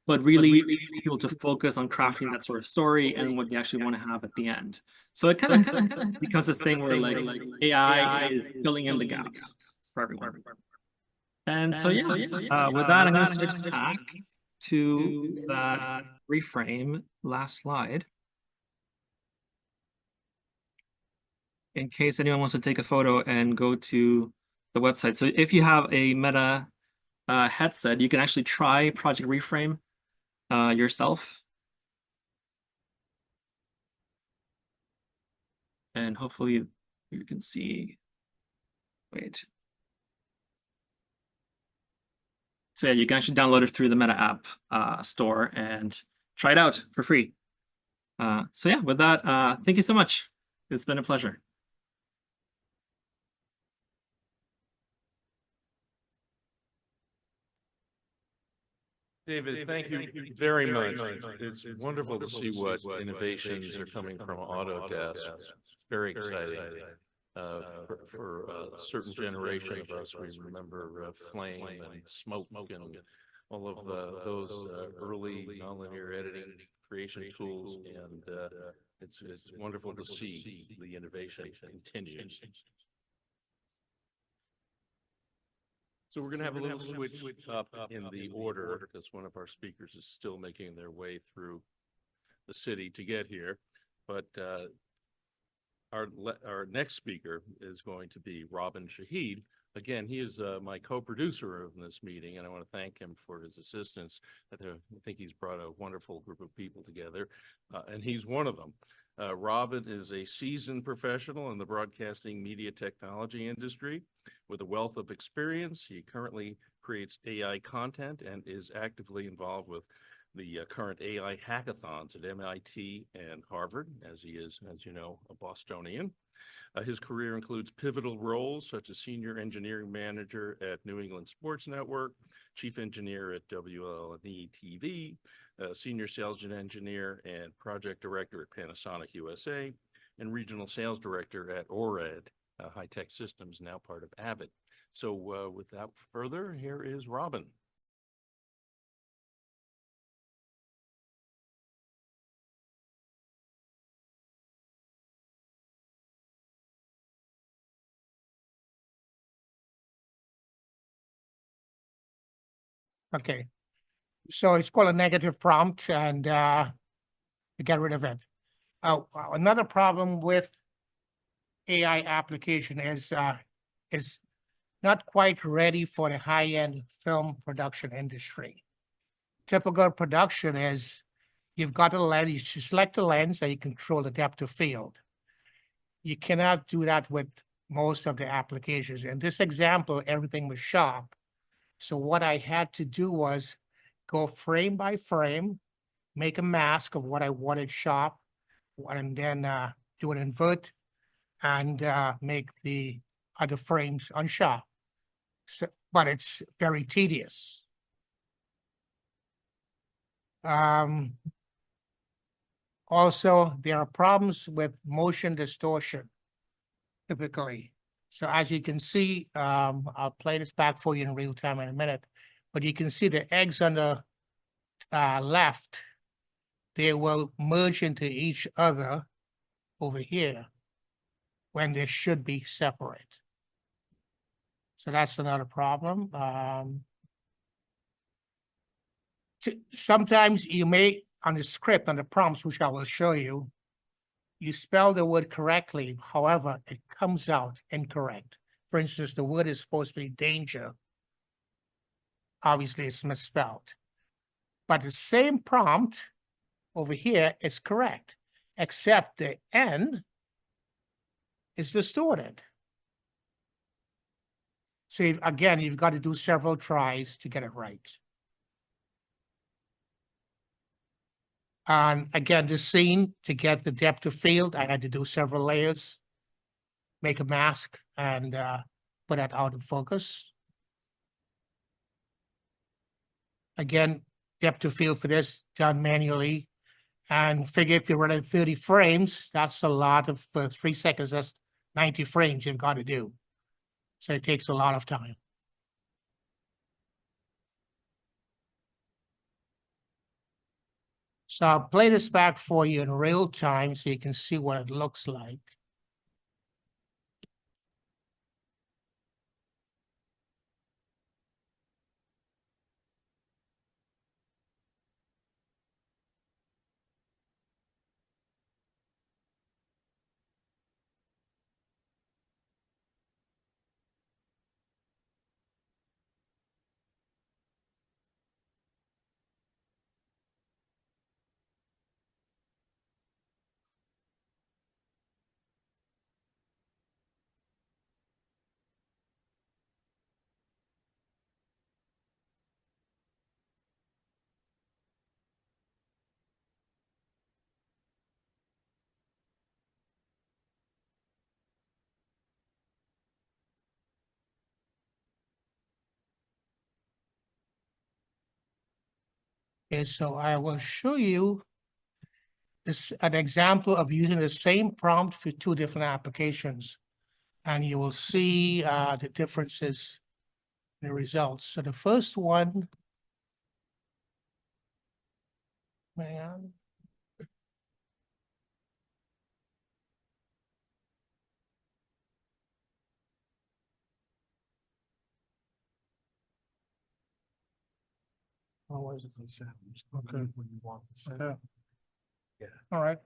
[SPEAKER 5] but really be able to focus on crafting that sort of story and what you actually want to have at the end. So it kind of becomes this thing where like AI is filling in the gaps for everyone. And so yeah, with that, I'm going to switch back to that reframe last slide. In case anyone wants to take a photo and go to the website. So if you have a Meta headset, you can actually try Project Reframe yourself. And hopefully you can see, wait. So yeah, you can actually download it through the Meta app store and try it out for free. So yeah, with that, thank you so much. It's been a pleasure.
[SPEAKER 1] David, thank you very much. It's wonderful to see what innovations are coming from Autodesk. It's very exciting. For a certain generation of us, we remember Flame and Smoke and all of those early nonlinear editing creation tools, and it's wonderful to see the innovation continues. So we're going to have a little switch up in the order because one of our speakers is still making their way through the city to get here. But our next speaker is going to be Robin Shahid. Again, he is my co-producer of this meeting, and I want to thank him for his assistance. I think he's brought a wonderful group of people together, and he's one of them. Robin is a seasoned professional in the broadcasting media technology industry with a wealth of experience. He currently creates AI content and is actively involved with the current AI hackathons at MIT and Harvard, as he is, as you know, a Bostonian. His career includes pivotal roles such as senior engineering manager at New England Sports Network, chief engineer at WLNE TV, senior sales engineer and project director at Panasonic USA, and regional sales director at ORAD, High Tech Systems, now part of Avid. So without further, here is Robin.
[SPEAKER 11] Okay. So it's called a negative prompt, and to get rid of it. Another problem with AI application is not quite ready for the high-end film production industry. Typical production is you've got a lens, you select a lens and you control the depth of field. You cannot do that with most of the applications. In this example, everything was sharp. So what I had to do was go frame by frame, make a mask of what I wanted sharp, and then do an invert and make the other frames unsharp. So, but it's very tedious. Also, there are problems with motion distortion, typically. So as you can see, I'll play this back for you in real time in a minute, but you can see the eggs on the left, they will merge into each other over here when they should be separate. So that's another problem. Sometimes you may, on the script, on the prompts, which I will show you, you spell the word correctly. However, it comes out incorrect. For instance, the word is supposed to be danger. Obviously, it's misspelled. But the same prompt over here is correct, except the N is distorted. So again, you've got to do several tries to get it right. And again, the scene, to get the depth of field, I had to do several layers, make a mask, and put that out of focus. Again, depth of field for this done manually. And figure if you're running 30 frames, that's a lot of 3 seconds. That's 90 frames you've got to do. So it takes a lot of time. So I'll play this back for you in real time so you can see what it looks like. Okay, so I will show you this, an example of using the same prompt for 2 different applications. And you will see the differences in the results. So the first one, man. Oh, what is it? Okay. When you want the sound. Okay. Yeah. All right.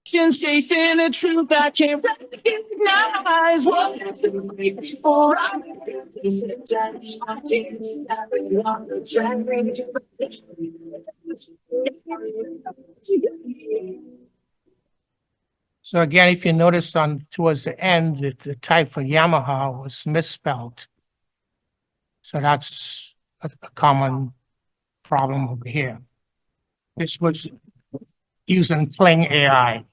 [SPEAKER 12] Chasing the truth I can't recognize. What if the night before I
[SPEAKER 11] So again, if you notice on towards the end, the type for Yamaha was misspelled. So that's a common problem over here. This was using Pling AI.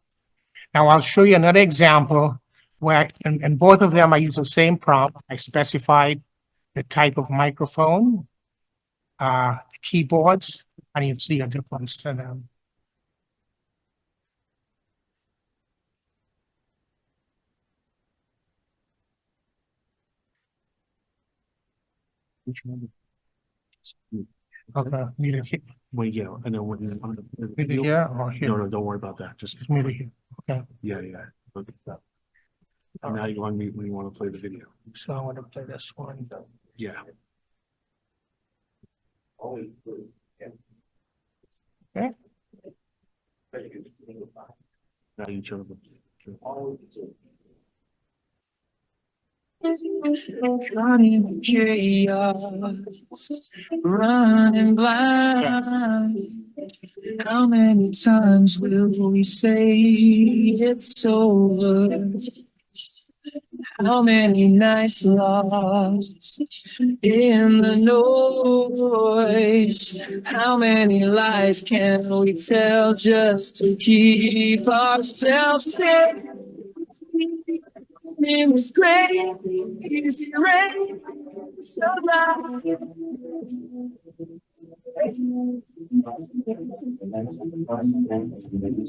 [SPEAKER 11] Now I'll show you another example where in both of them I use the same prompt. I specified the type of microphone, the keyboards, and you see a difference in them. Okay, need it here.
[SPEAKER 13] Well, yeah, I know what you want.
[SPEAKER 11] Need it here or here?
[SPEAKER 13] No, don't worry about that. Just,
[SPEAKER 11] Just need it here. Okay,
[SPEAKER 13] yeah. Look at that. And now you want me when you want to play the video.
[SPEAKER 11] so I want to play this one.
[SPEAKER 13] Yeah.
[SPEAKER 11] Okay.
[SPEAKER 13] Now you turn it.
[SPEAKER 12] Running chaos, running blind. How many times will we say it's over? How many nights lost in the noise? How many lies can we tell just to keep ourselves safe? It was crazy rain, so loud.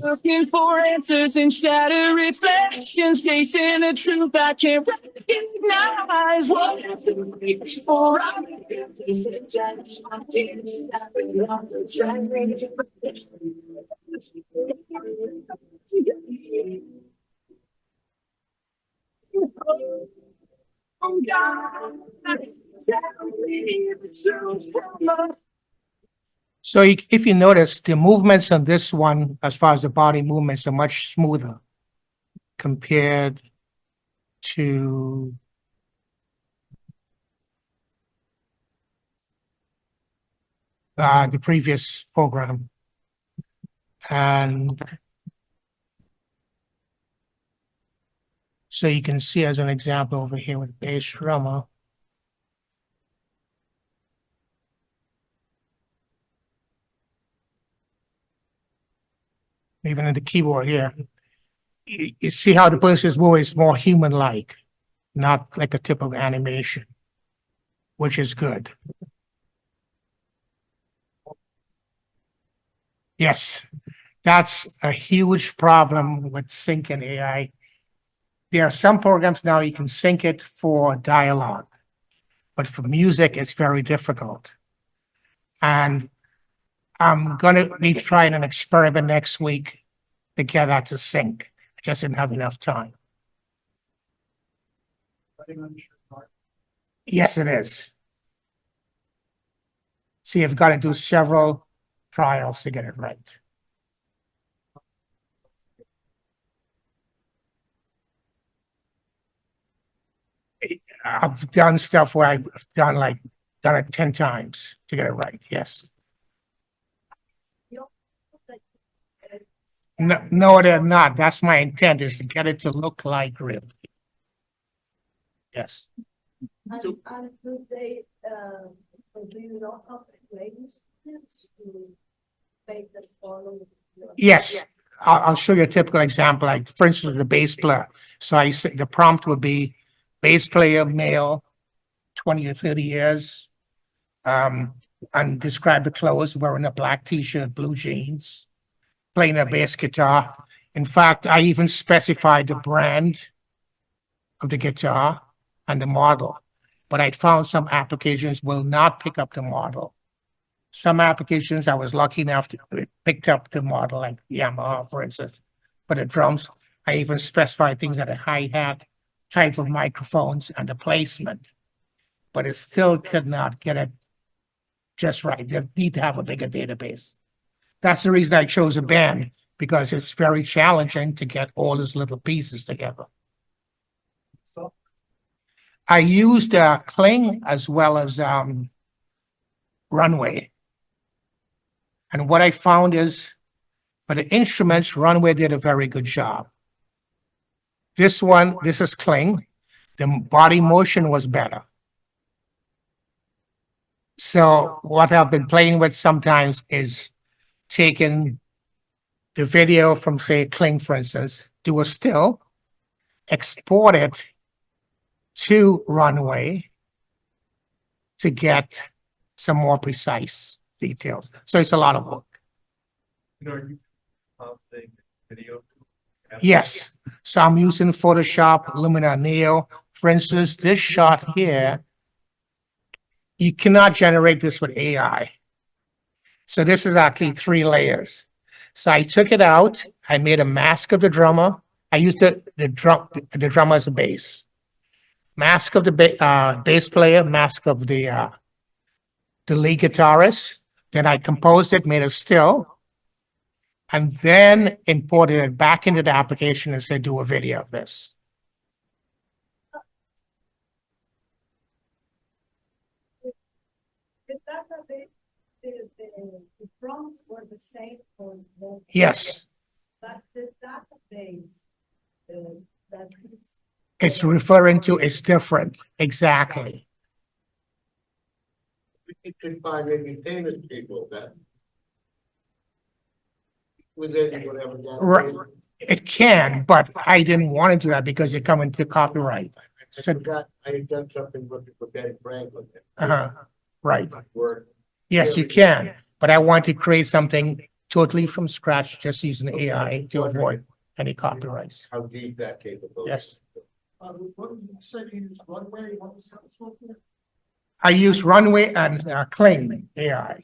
[SPEAKER 12] Looking for answers in shattered reflections, chasing the truth I can't recognize. What if the people around me judge my tears that we on the train? Oh God, tell me the truth.
[SPEAKER 11] So if you notice, the movements on this one, as far as the body movements, are much smoother compared to the previous program. And so you can see as an example over here with bass drummer. Even in the keyboard here, you see how the person's moving is more human-like, not like a typical animation, which is good. Yes, that's a huge problem with syncing AI. There are some programs now you can sync it for dialogue, but for music, it's very difficult. And I'm going to be trying an experiment next week to get that to sync. I just didn't have enough time. Yes, it is. See, I've got to do several trials to get it right. I've done stuff where I've done it 10 times to get it right. Yes. No, they're not. That's my intent, is to get it to look like Ripley. Yes.
[SPEAKER 14] Do they, so do you know how to grading students to make them follow?
[SPEAKER 11] Yes. I'll show you a typical example, like for instance, the bass player. So I say the prompt would be bass player, male, 20 to 30 years, and describe the clothes, wearing a black t-shirt, blue jeans, playing a bass guitar. In fact, I even specified the brand of the guitar and the model, but I found some applications will not pick up the model. Some applications I was lucky enough to picked up the model, like Yamaha, for instance. But the drums, I even specified things like a hi-hat, type of microphones, and the placement. But it still could not get it just right. They need to have a bigger database. That's the reason I chose a band, because it's very challenging to get all these little pieces together. I used Kling as well as Runway. And what I found is, for the instruments, Runway did a very good job. This is Kling. The body motion was better. So what I've been playing with sometimes is taking the video from, say, Kling, for instance, do a still, export it to Runway to get some more precise details. So it's a lot of work. Yes. So I'm using Photoshop, Lumina Neo. For instance, this shot here, you cannot generate this with AI. So this is actually 3 layers. So I took it out. I made a mask of the drummer. I used the drummer as a bass. Mask of the bass player, mask of the lead guitarist. Then I composed it, made a still, and then imported it back into the application and said, do a video of this.
[SPEAKER 14] The database, the prompts were the same for both.
[SPEAKER 11] Yes.
[SPEAKER 14] But the database that is.
[SPEAKER 11] It's referring to is different. Exactly.
[SPEAKER 15] We can find maybe famous people that within whatever.
[SPEAKER 11] Right. It can, but I didn't want to do that because you come into copyright.
[SPEAKER 15] I forgot, I had done something with Ben Franklin.
[SPEAKER 11] Right.
[SPEAKER 15] Word.
[SPEAKER 11] Yes, you can, but I want to create something totally from scratch, just using AI to avoid any copyrights.
[SPEAKER 15] How deep that capability.
[SPEAKER 11] Yes.
[SPEAKER 15] What did you say you used Runway? What was that?
[SPEAKER 11] I use Runway and Kling AI.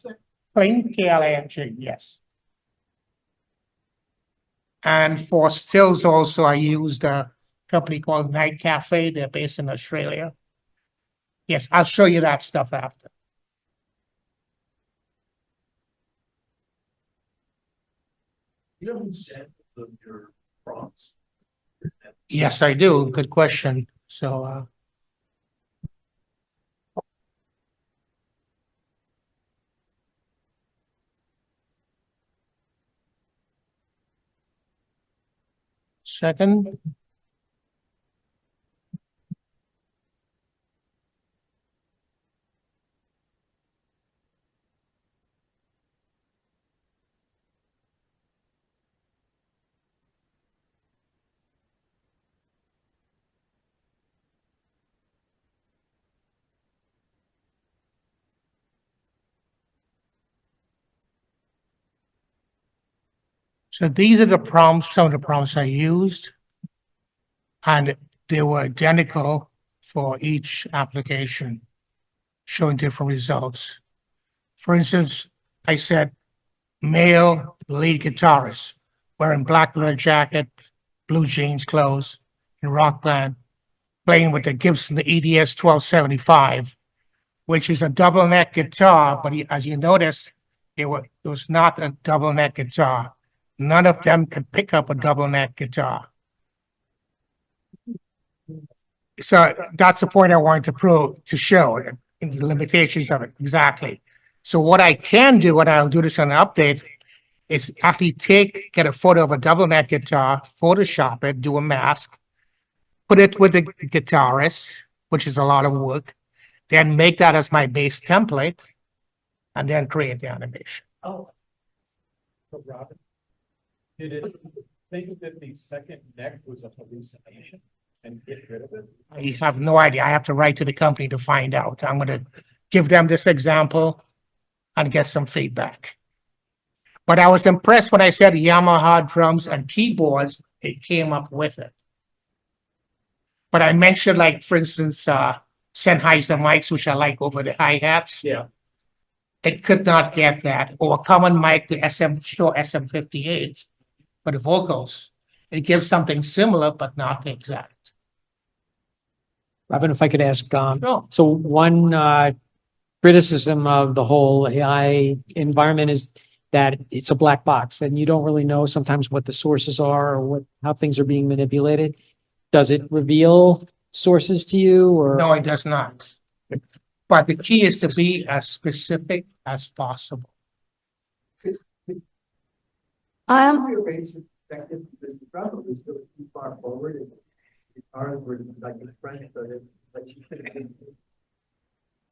[SPEAKER 11] Kling, Kling, yes. And for stills also, I used a company called Night Cafe. They're based in Australia. Yes, I'll show you that stuff after.
[SPEAKER 13] You have any samples of your prompts?
[SPEAKER 11] Yes, I do. Good question. So, second. So these are the prompts, some of the prompts I used, and they were identical for each application, showing different results. For instance, I said, male lead guitarist, wearing black leather jacket, blue jeans clothes, in rock band, playing with the Gibson, the EDS 1275, which is a double neck guitar, but as you notice, it was not a double neck guitar. None of them could pick up a double neck guitar. So that's the point I wanted to prove, to show the limitations of it. Exactly. So what I can do, when I'll do this on an update, is actually get a photo of a double neck guitar, Photoshop it, do a mask, put it with the guitarist, which is a lot of work, then make that as my base template, and then create the animation.
[SPEAKER 13] Oh. So Robin, did it think that the second neck was a hallucination and get rid of it?
[SPEAKER 11] I have no idea. I have to write to the company to find out. I'm going to give them this example and get some feedback. But I was impressed when I said Yamaha drums and keyboards, it came up with it. But I mentioned, like, for instance, Sennheiser mics, which I like over the hi-hats.
[SPEAKER 13] Yeah.
[SPEAKER 11] It could not get that. Or a common mic, the SM58 for the vocals. It gives something similar, but not exact.
[SPEAKER 16] Robin, if I could ask,
[SPEAKER 11] Sure.
[SPEAKER 16] so one criticism of the whole AI environment is that it's a black box and you don't really know sometimes what the sources are or how things are being manipulated. Does it reveal sources to you or?
[SPEAKER 11] No, it does not. But the key is to be as specific as possible.
[SPEAKER 15] This problem is really too far forward and ours were like in French, so that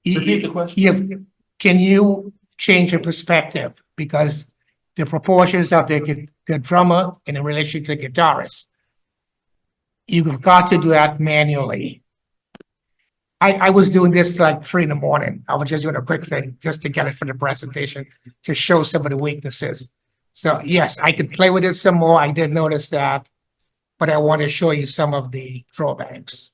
[SPEAKER 13] Repeat the question.
[SPEAKER 11] Can you change your perspective? Because the proportions of the drummer in relation to the guitarist, you've got to do that manually. I was doing this like 3 in the morning. I was just doing a quick thing just to get it for the presentation to show some of the weaknesses. So yes, I could play with it some more. I did notice that, but I want to show you some of the drawbacks.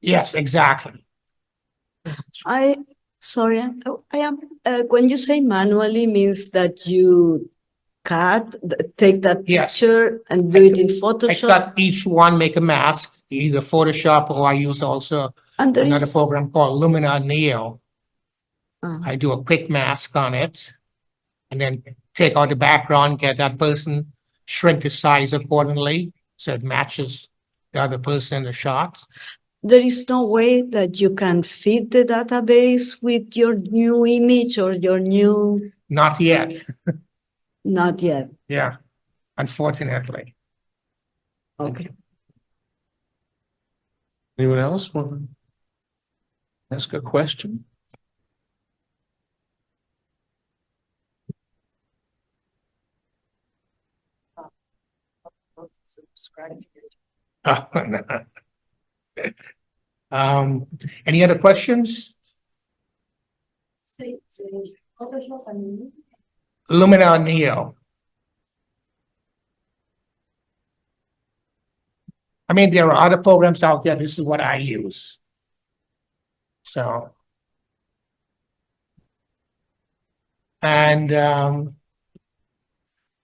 [SPEAKER 11] Yes, exactly.
[SPEAKER 14] Sorry, I am, when you say manually means that you take that
[SPEAKER 11] Yes.
[SPEAKER 14] picture and do it in
[SPEAKER 11] I
[SPEAKER 14] Photoshop?
[SPEAKER 11] cut each one, make a mask, either Photoshop or I use also
[SPEAKER 14] And there
[SPEAKER 11] another
[SPEAKER 14] is,
[SPEAKER 11] program called Lumina Neo.
[SPEAKER 14] uh,
[SPEAKER 11] I do a quick mask on it and then take out the background, get that person, shrink the size accordingly so it matches the other person in the shot.
[SPEAKER 14] there is no way that you can feed the database with your new image or your new,
[SPEAKER 11] Not yet.
[SPEAKER 14] not yet.
[SPEAKER 11] Yeah, unfortunately.
[SPEAKER 14] Okay.
[SPEAKER 1] Anyone else want to ask a question?
[SPEAKER 11] Any other questions? Lumina Neo. I mean, there are other programs out there. This is what I use. So, and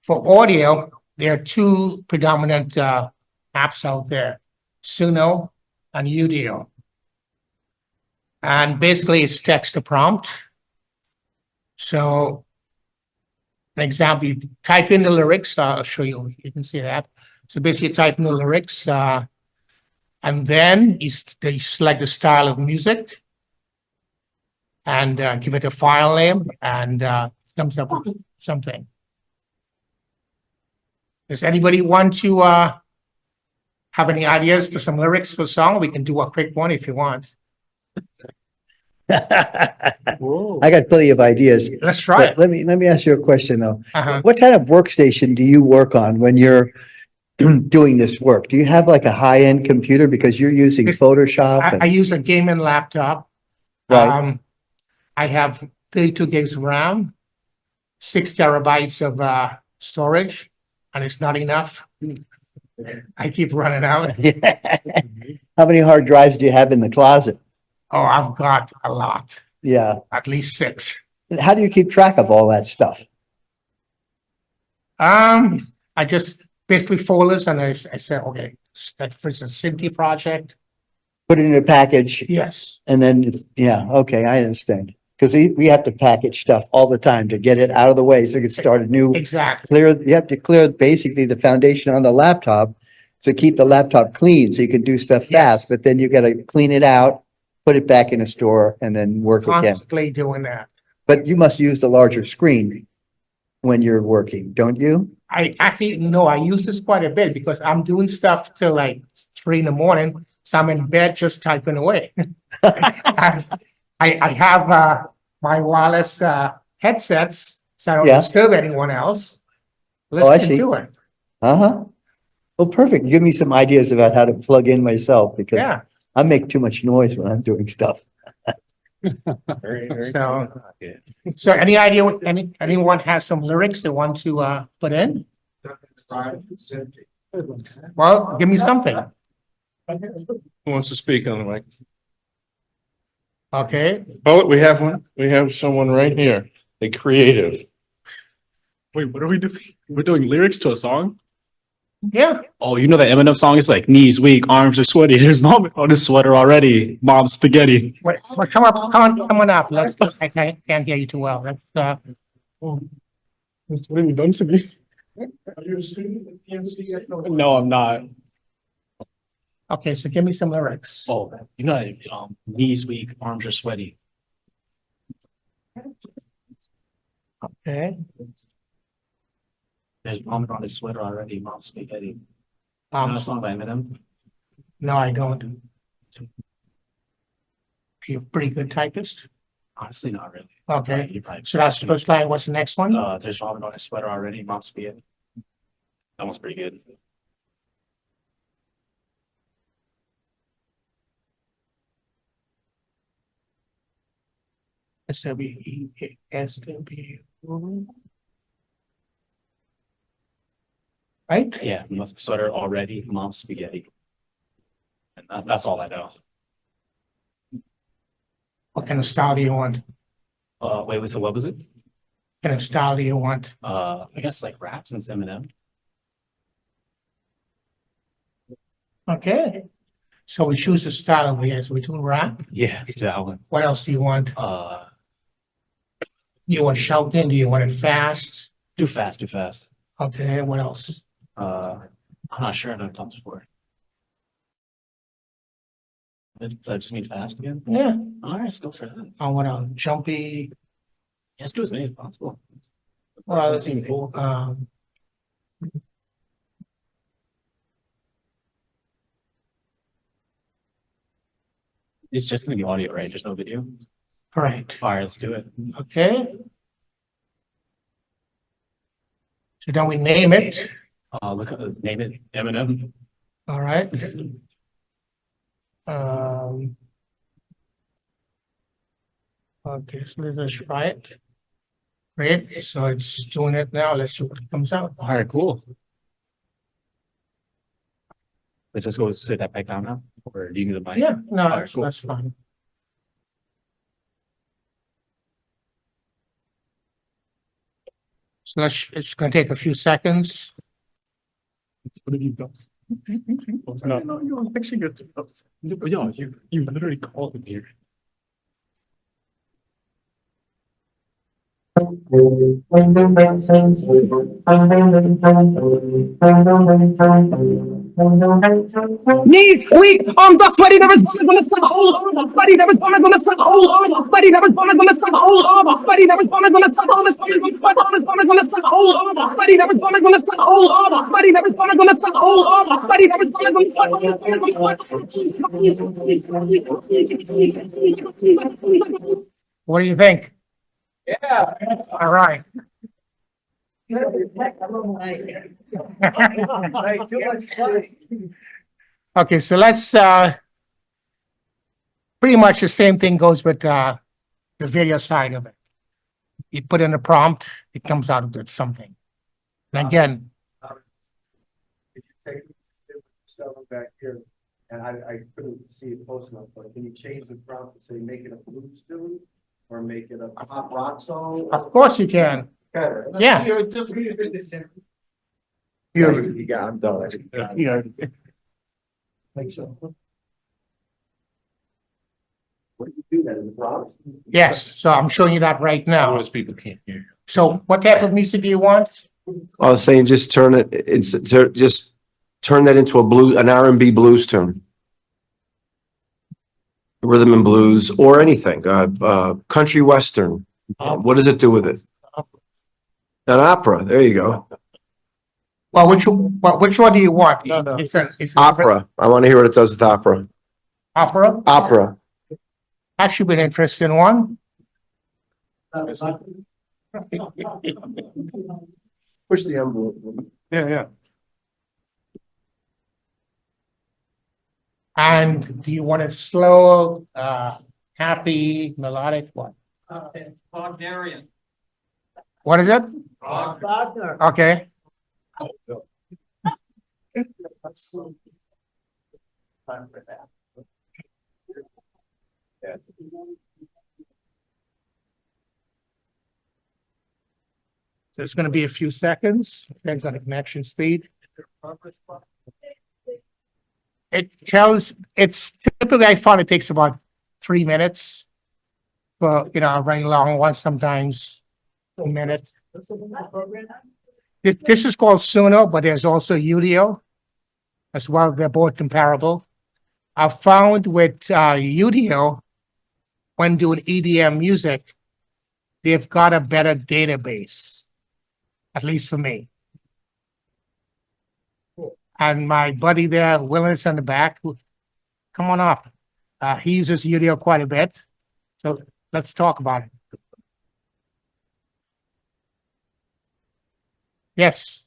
[SPEAKER 11] for audio, there are two predominant apps out there, Suno and Udio. And basically it's text to prompt. So an example, you type in the lyrics, I'll show you, you can see that. So basically you type in the lyrics, and then they select the style of music and give it a file name and comes up with something. Does anybody want to have any ideas for some lyrics for a song? We can do a quick one if you want.
[SPEAKER 15] I got plenty of ideas.
[SPEAKER 11] Let's try it.
[SPEAKER 15] Let me ask you a question though.
[SPEAKER 11] Uh-huh.
[SPEAKER 15] What kind of workstation do you work on when you're doing this work? Do you have like a high-end computer because you're using Photoshop?
[SPEAKER 11] I use a gaming laptop.
[SPEAKER 15] Right.
[SPEAKER 11] I have 32 gigs of RAM, 6 terabytes of storage, and it's not enough. I keep running out.
[SPEAKER 15] How many hard drives do you have in the closet?
[SPEAKER 11] Oh, I've got a lot.
[SPEAKER 15] Yeah.
[SPEAKER 11] At least 6.
[SPEAKER 15] And how do you keep track of all that stuff?
[SPEAKER 11] I just basically folders and I said, okay, for instance, SMPTE project.
[SPEAKER 15] Put it in a package.
[SPEAKER 11] Yes.
[SPEAKER 15] And then, yeah, okay, I understand. Because we have to package stuff all the time to get it out of the way so you can start a new.
[SPEAKER 11] Exactly.
[SPEAKER 15] You have to clear basically the foundation on the laptop to keep the laptop clean so you can do stuff fast, but then you got to clean it out, put it back in a store and then work again.
[SPEAKER 11] Constantly doing that.
[SPEAKER 15] But you must use the larger screen when you're working, don't you?
[SPEAKER 11] I actually, no, I use this quite a bit because I'm doing stuff till like 3 in the morning. So I'm in bed just typing away. I have my wireless headsets so I don't disturb anyone else. Listen to it.
[SPEAKER 15] Uh-huh. Well, perfect. Give me some ideas about how to plug in myself because I make too much noise when I'm doing stuff.
[SPEAKER 11] So any idea what anyone has some lyrics they want to put in? Well, give me something.
[SPEAKER 1] Who wants to speak on the mic?
[SPEAKER 11] Okay.
[SPEAKER 1] Oh, we have one. We have someone right here. A creative.
[SPEAKER 17] Wait, what are we doing? We're doing lyrics to a song?
[SPEAKER 11] Yeah.
[SPEAKER 17] Oh, you know that Eminem song is like knees weak, arms are sweaty. There's mom on his sweater already. Mom spaghetti.
[SPEAKER 11] Wait, come on up. I can't hear you too well.
[SPEAKER 17] What have you done to me?
[SPEAKER 13] Are you a student at PMC?
[SPEAKER 17] No, I'm not.
[SPEAKER 11] Okay, so give me some lyrics.
[SPEAKER 17] Oh, you know that knees weak, arms are sweaty.
[SPEAKER 11] Okay.
[SPEAKER 17] There's mom on his sweater already. Mom spaghetti. You know a song by Eminem?
[SPEAKER 11] No, I don't. Are you a pretty good typist?
[SPEAKER 17] Honestly, not really.
[SPEAKER 11] Okay. So that's the first line. What's the next one?
[SPEAKER 17] There's ramen on his sweater already. Mom spaghetti. That one's pretty good.
[SPEAKER 11] SWE. Right?
[SPEAKER 17] Yeah, sweater already. Mom spaghetti. And that's all I know.
[SPEAKER 11] What kind of style do you want?
[SPEAKER 17] Wait, so what was it?
[SPEAKER 11] What kind of style do you want?
[SPEAKER 17] I guess like rap since Eminem.
[SPEAKER 11] Okay. So we choose the style over here. So we do rap.
[SPEAKER 17] Yeah, it's that one.
[SPEAKER 11] What else do you want? You want shouting? Do you want it fast?
[SPEAKER 17] Do fast.
[SPEAKER 11] Okay, what else?
[SPEAKER 17] I'm not sure. I don't know before. Does that just mean fast again?
[SPEAKER 11] Yeah.
[SPEAKER 17] All right, let's go for that.
[SPEAKER 11] Oh, what else? Jumpy.
[SPEAKER 17] Let's do as many as possible.
[SPEAKER 11] Well,
[SPEAKER 17] Let's see. It's just gonna be audio, right? There's no video.
[SPEAKER 11] Correct.
[SPEAKER 17] All right, let's do it.
[SPEAKER 11] Okay. So then we name it.
[SPEAKER 17] Look at name it Eminem.
[SPEAKER 11] All right. Okay, so let's try it. Great. So it's doing it now. Let's see what comes out.
[SPEAKER 17] All right, cool. Let's just go sit that back down now, or do you need the mic?
[SPEAKER 11] Yeah, no,
[SPEAKER 17] All right, cool.
[SPEAKER 11] that's fine. So it's gonna take a few seconds.
[SPEAKER 17] What have you done? No, you're actually good. Yo, you literally called him here.
[SPEAKER 12] Knees weak, arms are sweaty, there is woman gonna stop whole armor. Buddy, there is woman gonna stop whole armor. Buddy, there is woman gonna stop whole armor. Buddy, there is woman gonna stop all this woman gonna stop all this woman gonna stop whole armor. Buddy, there is woman gonna stop whole armor. Buddy, there is woman gonna stop whole armor. Buddy, there is woman gonna stop all this woman gonna stop.
[SPEAKER 11] What do you think?
[SPEAKER 12] Yeah.
[SPEAKER 11] All right. Okay, so let's pretty much the same thing goes with the video side of it. You put in a prompt, it comes out with something. And again,
[SPEAKER 18] If you take stuff back here, and I couldn't see it close enough, but can you change the prompt to say make it a blues tune or make it a pop rock song?
[SPEAKER 11] of course you can.
[SPEAKER 18] Better.
[SPEAKER 11] Yeah.
[SPEAKER 18] Yeah, I'm done.
[SPEAKER 11] Yeah.
[SPEAKER 18] Think so. What do you do that in the prompt?
[SPEAKER 11] Yes, so I'm showing you that right now.
[SPEAKER 1] Otherwise people can't hear.
[SPEAKER 11] So what type of music do you want?
[SPEAKER 19] I was saying, just turn it, just turn that into an R&B blues tune. Rhythm and blues or anything, country western. What does it do with it? An opera, there you go.
[SPEAKER 11] Well, which one do you want? It's
[SPEAKER 19] Opera, I want to hear what it does with opera.
[SPEAKER 11] opera.
[SPEAKER 19] Opera.
[SPEAKER 11] Actually been interested in one.
[SPEAKER 19] Push the envelope.
[SPEAKER 11] Yeah. And do you want it slow, happy, melodic, what?
[SPEAKER 12] Wagnerian.
[SPEAKER 11] What is it?
[SPEAKER 12] Wagner.
[SPEAKER 11] Okay. So it's going to be a few seconds, depends on the connection speed. It's typically, I found it takes about 3 minutes. Well, a very long one, sometimes a minute. This is called Suno, but there's also Udio as well. They're both comparable. I found with Udio, when doing EDM music, they've got a better database, at least for me. And my buddy there, Willonius in the back, come on up. He uses Udio quite a bit. So let's talk about it. Yes.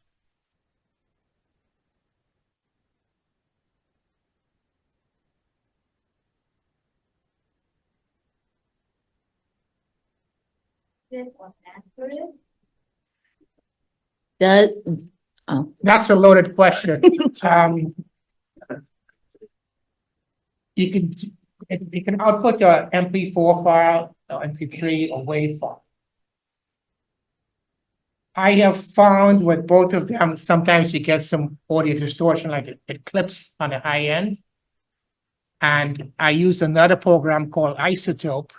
[SPEAKER 11] That's a loaded question. You can it can output a MP4 file, or MP3, or WAV file. I have found with both of them, sometimes you get some audio distortion, like it clips on the high end. And I used another program called Isotope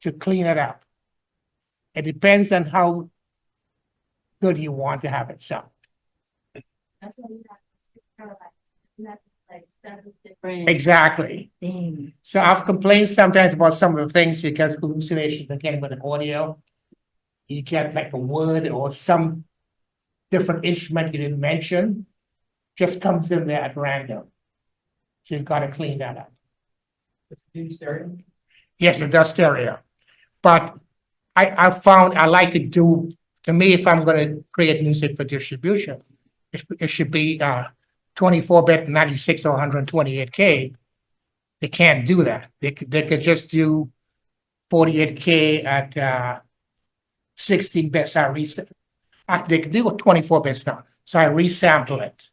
[SPEAKER 11] to clean it up. It depends on how good you want to have it sound. Exactly. So I've complained sometimes about some of the things you get hallucinations again with the audio. You get like a word or some different instrument you didn't mention, just comes in there at random. So you've got to clean that up.
[SPEAKER 13] Stereo?
[SPEAKER 11] Yes, it does stereo. But I found I like to do, to me, if I'm going to create music for distribution, it should be 24-bit, 96 or 128K. They can't do that. They could just do 48K at 16 bits. They can do 24 bits now. So I resample it.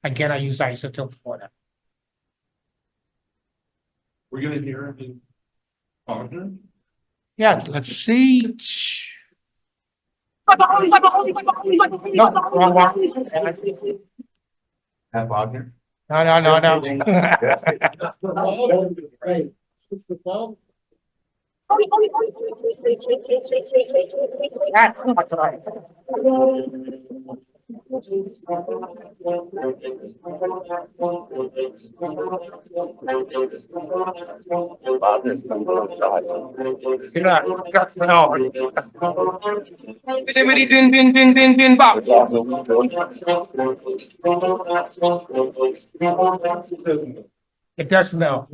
[SPEAKER 11] Again, I use Isotope for that.
[SPEAKER 13] We're gonna hear the Wagner?
[SPEAKER 11] Yeah, let's see. No, wrong one.
[SPEAKER 18] At Wagner?
[SPEAKER 11] No.
[SPEAKER 13] Right.
[SPEAKER 11] That's right. It does know.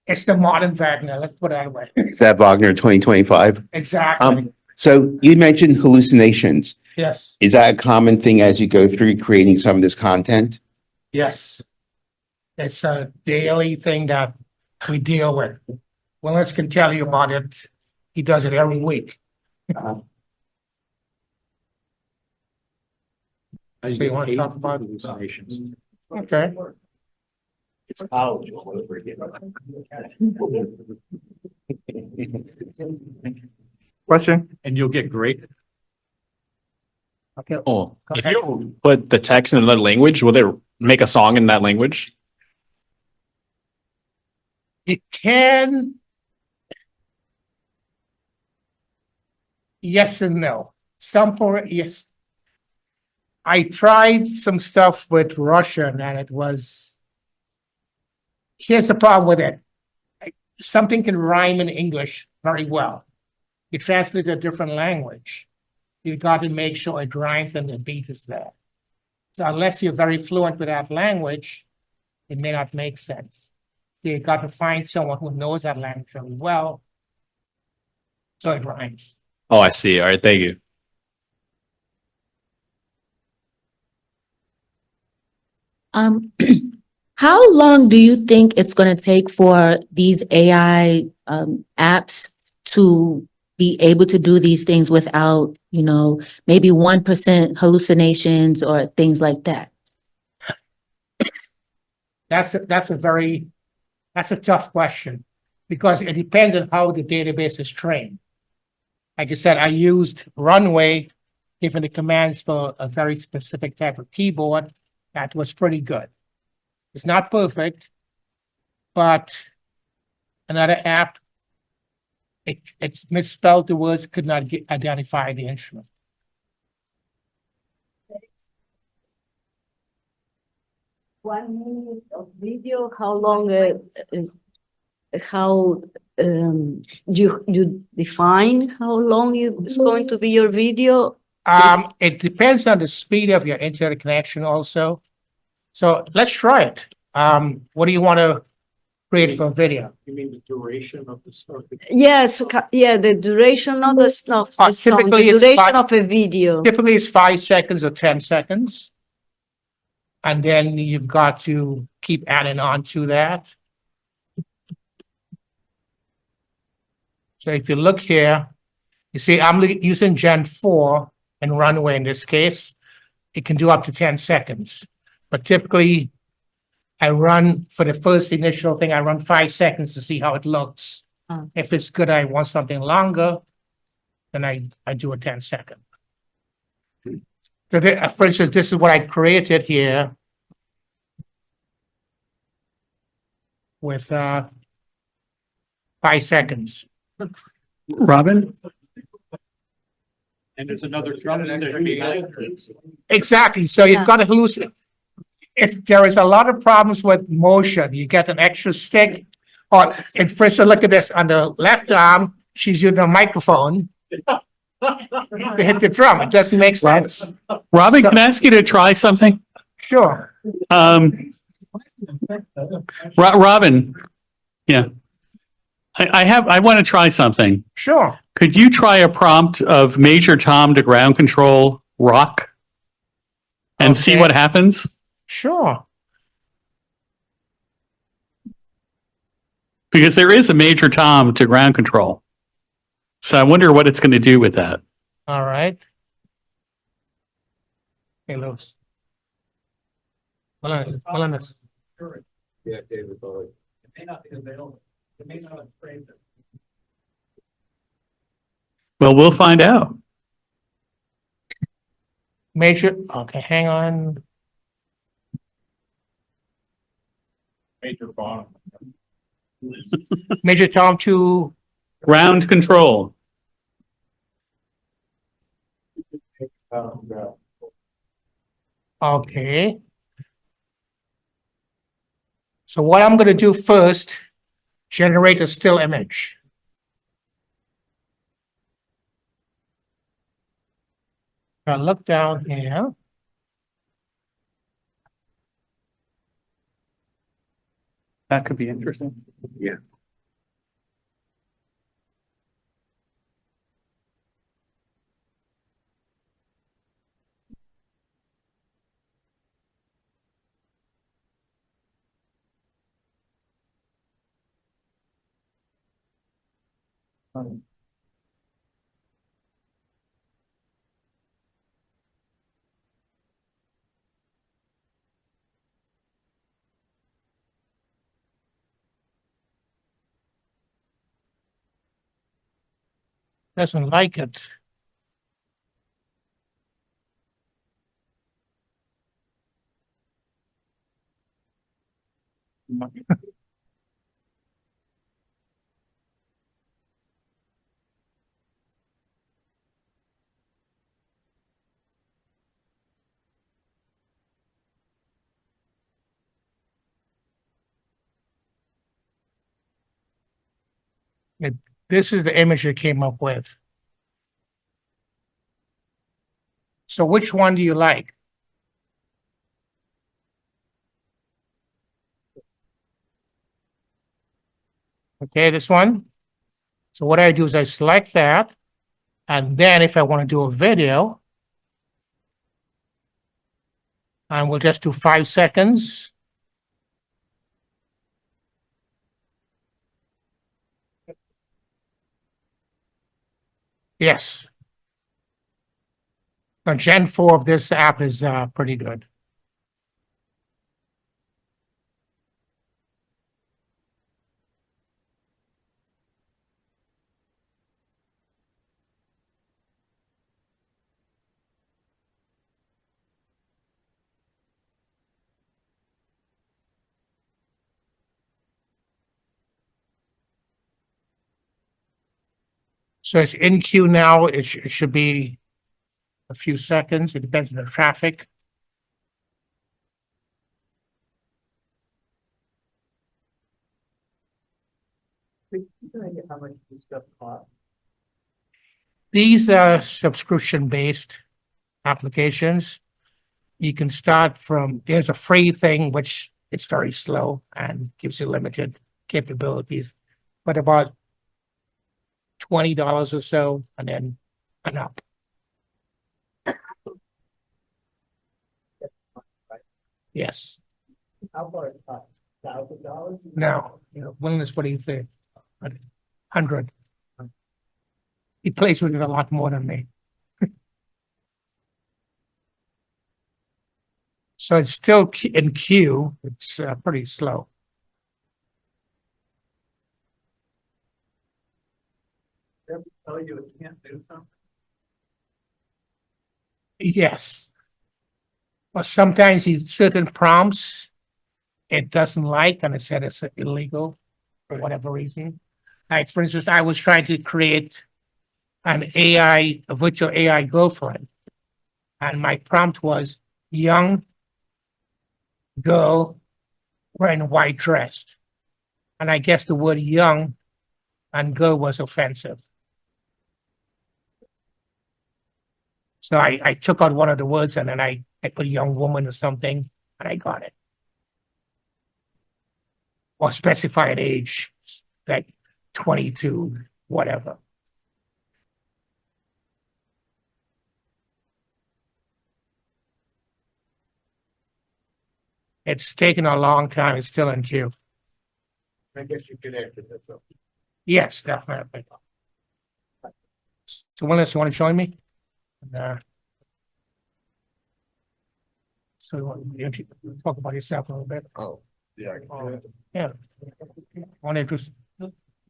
[SPEAKER 11] It's the modern Wagner, let's put it that way.
[SPEAKER 19] Is that Wagner 2025?
[SPEAKER 11] Exactly.
[SPEAKER 19] So you mentioned hallucinations.
[SPEAKER 11] Yes,
[SPEAKER 19] Is that a common thing as you go through creating some of this content?
[SPEAKER 11] yes. It's a daily thing that we deal with. Willonius can tell you about it. He does it every week. So you want to talk about
[SPEAKER 13] hallucinations?
[SPEAKER 11] Okay.
[SPEAKER 18] It's college. Or whatever it
[SPEAKER 17] Question?
[SPEAKER 13] And you'll get great.
[SPEAKER 11] Okay.
[SPEAKER 17] Oh, if you put the text in another language, will it make a song in that language?
[SPEAKER 11] It can. Yes and no. Yes. I tried some stuff with Russian and it was. Here's the problem with it. Something can rhyme in English very well. You translate to a different language. You've got to make sure it rhymes and the beat is there. So unless you're very fluent with that language, it may not make sense. You've got to find someone who knows that language really well, so it rhymes.
[SPEAKER 17] Oh, I see. All right. Thank you.
[SPEAKER 20] How long do you think it's going to take for these AI apps to be able to do these things without, maybe 1% hallucinations or things like that?
[SPEAKER 11] That's a tough question because it depends on how the database is trained. Like I said, I used Runway, given the commands for a very specific type of keyboard. That was pretty good. It's not perfect, but another app, it's misspelled the words, could not identify the instrument.
[SPEAKER 14] 1 minute of video, how long, you define how long it's going to be your video?
[SPEAKER 11] It depends on the speed of your internet connection also. So let's try it. What do you want to create for video?
[SPEAKER 13] You mean the duration of the story?
[SPEAKER 14] Yes, the duration of the song,
[SPEAKER 11] Typically
[SPEAKER 14] the
[SPEAKER 11] it's
[SPEAKER 14] duration of a video.
[SPEAKER 11] Typically it's 5 seconds or 10 seconds. And then you've got to keep adding on to that. So if you look here, you see I'm using Gen 4 and Runway in this case. It can do up to 10 seconds. But typically I run for the first initial thing, I run 5 seconds to see how it looks. If it's good, I want something longer, then I do a 10-second. So for instance, this is what I created here with 5 seconds.
[SPEAKER 17] Robin? And there's another drumstick.
[SPEAKER 11] Exactly. So you've got to hallucinate. There is a lot of problems with motion. You get an extra stick, or and for instance, look at this on the left arm, she's using a microphone to hit the drum. It doesn't make sense.
[SPEAKER 17] Robin, can I ask you to try something?
[SPEAKER 11] Sure.
[SPEAKER 17] Robin, yeah. I want to try something.
[SPEAKER 11] Sure.
[SPEAKER 17] Could you try a prompt of Major Tom to ground control rock and see what happens?
[SPEAKER 11] Sure.
[SPEAKER 17] Because there is a Major Tom to ground control. So I wonder what it's going to do with that.
[SPEAKER 11] All right. Hey, Lewis. Willonius.
[SPEAKER 18] Yeah, David Bowie.
[SPEAKER 13] It may not be available. It may not have framed it.
[SPEAKER 17] Well, we'll find out.
[SPEAKER 11] Okay, hang on.
[SPEAKER 13] Major bottom.
[SPEAKER 11] Major Tom to
[SPEAKER 17] ground control.
[SPEAKER 11] Okay. So what I'm going to do first, generate a still image. I'll look down here.
[SPEAKER 17] That could be interesting.
[SPEAKER 19] Yeah.
[SPEAKER 11] Doesn't like it. This is the image it came up with. So which one do you like? Okay, this one. So what I do is I select that, and then if I want to do a video, and we'll just do 5 seconds. Yes. Now, Gen 4 of this app is pretty good. So it's in queue now. It should be a few seconds. It depends on the traffic.
[SPEAKER 5] How much this stuff costs?
[SPEAKER 11] These are subscription-based applications. You can start from, there's a free thing, which is very slow and gives you limited capabilities, but about $20 or so, and then up. Yes.
[SPEAKER 5] How far is that? $1,000?
[SPEAKER 11] No, Willonius, what do you think? 100. He plays with it a lot more than me. So it's still in queue. It's pretty slow.
[SPEAKER 13] Tell you it can't do something.
[SPEAKER 11] Yes. But sometimes certain prompts it doesn't like, and it said it's illegal for whatever reason. Like, for instance, I was trying to create a virtual AI girlfriend. And my prompt was young girl wearing a white dress. And I guess the word young and girl was offensive. So I took out one of the words and then I put young woman or something, and I got it. Or specified age, like 22, whatever. It's taken a long time. It's still in queue.
[SPEAKER 13] I guess you could answer this. Though.
[SPEAKER 11] Yes, definitely. So, Willis, you want to join me? So, you talk about yourself a little bit.
[SPEAKER 13] Oh, yeah.
[SPEAKER 11] Yeah. Want to introduce?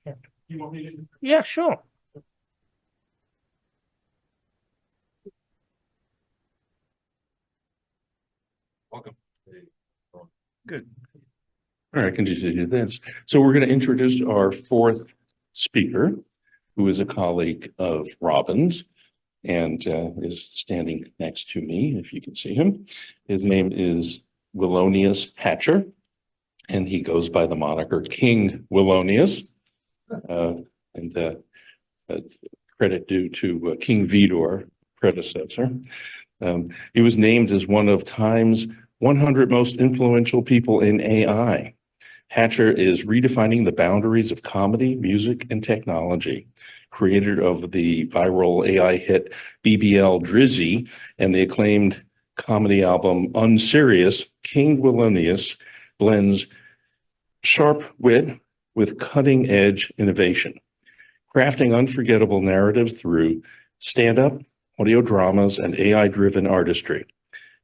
[SPEAKER 11] Yeah.
[SPEAKER 13] You want me to?
[SPEAKER 11] Yeah, sure.
[SPEAKER 13] Welcome.
[SPEAKER 1] Good. All right, continue this. So we're going to introduce our fourth speaker, who is a colleague of Robin's and is standing next to me, if you can see him. His name is Willonius Hatcher, and he goes by the moniker King Willonius. Credit due to King Vidor, predecessor. He was named as one of Time's 100 most influential people in AI. Hatcher is redefining the boundaries of comedy, music, and technology. Creator of the viral AI hit BBL Drizzy and the acclaimed comedy album Unserious, King Willonius blends sharp wit with cutting-edge innovation, crafting unforgettable narratives through stand-up, audio dramas, and AI-driven artistry.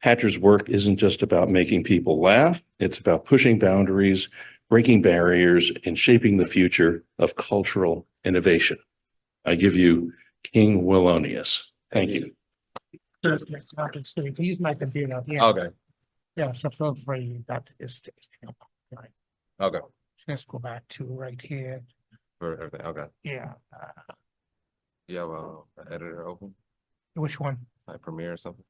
[SPEAKER 1] Hatcher's work isn't just about making people laugh, it's about pushing boundaries, breaking barriers, and shaping the future of cultural innovation. I give you King Willonius. Thank you.
[SPEAKER 11] Use my computer. Yeah.
[SPEAKER 21] Okay.
[SPEAKER 11] Yeah, so feel free that is. Right.
[SPEAKER 21] Okay.
[SPEAKER 11] Let's go back to right here.
[SPEAKER 21] For everything. Okay.
[SPEAKER 11] Yeah.
[SPEAKER 21] You have an editor open?
[SPEAKER 11] Which one?
[SPEAKER 21] Like Premiere or something?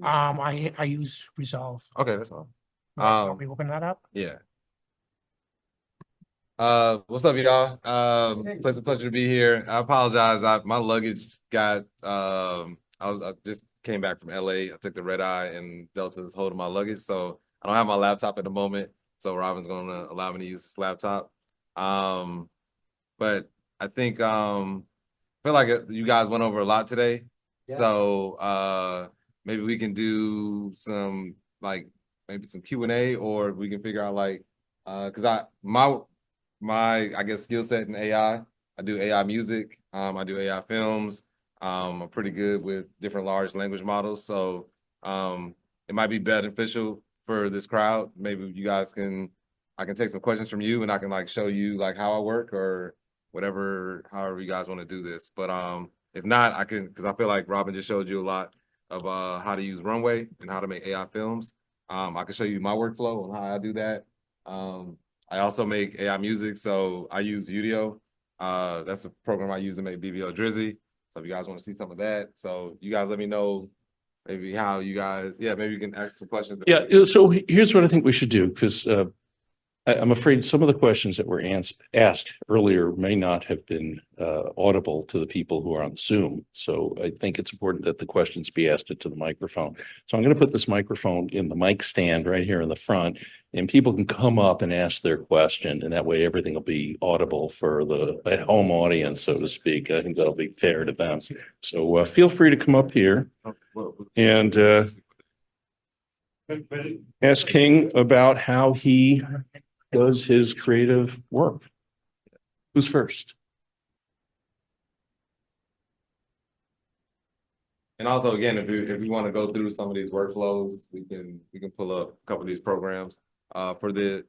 [SPEAKER 11] I use Resolve.
[SPEAKER 21] Okay, that's all.
[SPEAKER 11] Want me open that up?
[SPEAKER 21] Yeah. What's up, y'all? It's a pleasure to be here. I apologize. My luggage got I just came back from LA. I took the red eye and Delta's holding my luggage, so I don't have my laptop at the moment. So Robin's gonna allow me to use this laptop. But I think I feel like you guys went over a lot today. Yeah. So maybe we can do some maybe some Q&A, or we can figure out because my I guess skill set in AI. I do AI music. I do AI films. I'm pretty good with different large language models. So it might be beneficial for this crowd. Maybe you guys I can take some questions from you and I can show you how I work or whatever, however you guys want to do this. But if not, I can, because I feel like Robin just showed you a lot of how to use Runway and how to make AI films. I can show you my workflow on how I do that. I also make AI music, so I use Udio. That's a program I use to make BBL Drizzy. So if you guys want to see some of that, so you guys let me know maybe how you guys, maybe you can ask some questions.
[SPEAKER 1] Yeah, so here's what I think we should do, because I'm afraid some of the questions that were asked earlier may not have been audible to the people who are on Zoom. So I think it's important that the questions be asked into the microphone. So I'm going to put this microphone in the mic stand right here in the front, and people can come up and ask their question, and that way everything will be audible for the at-home audience, so to speak. I think that'll be fair to them. So feel free to come up here and ask King about how he does his creative work. Who's first?
[SPEAKER 21] And also, again, if we want to go through some of these workflows, we can pull up a couple of these programs. For the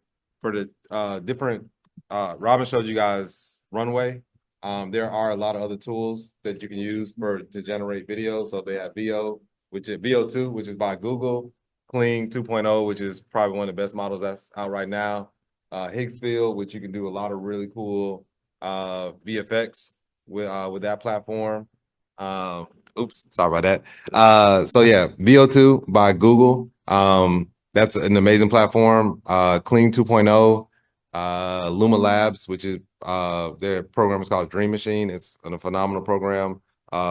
[SPEAKER 21] different, Robin showed you guys Runway. There are a lot of other tools that you can use to generate video. So they have VO, which is VO2, which is by Google, Kling 2.0, which is probably one of the best models that's out right now. Higgsfield, which you can do a lot of really cool VFX with that platform. Oops, sorry about that. So yeah, VO2 by Google. That's an amazing platform. Kling 2.0, Luma Labs, which is their program is called Dream Machine. It's a phenomenal program.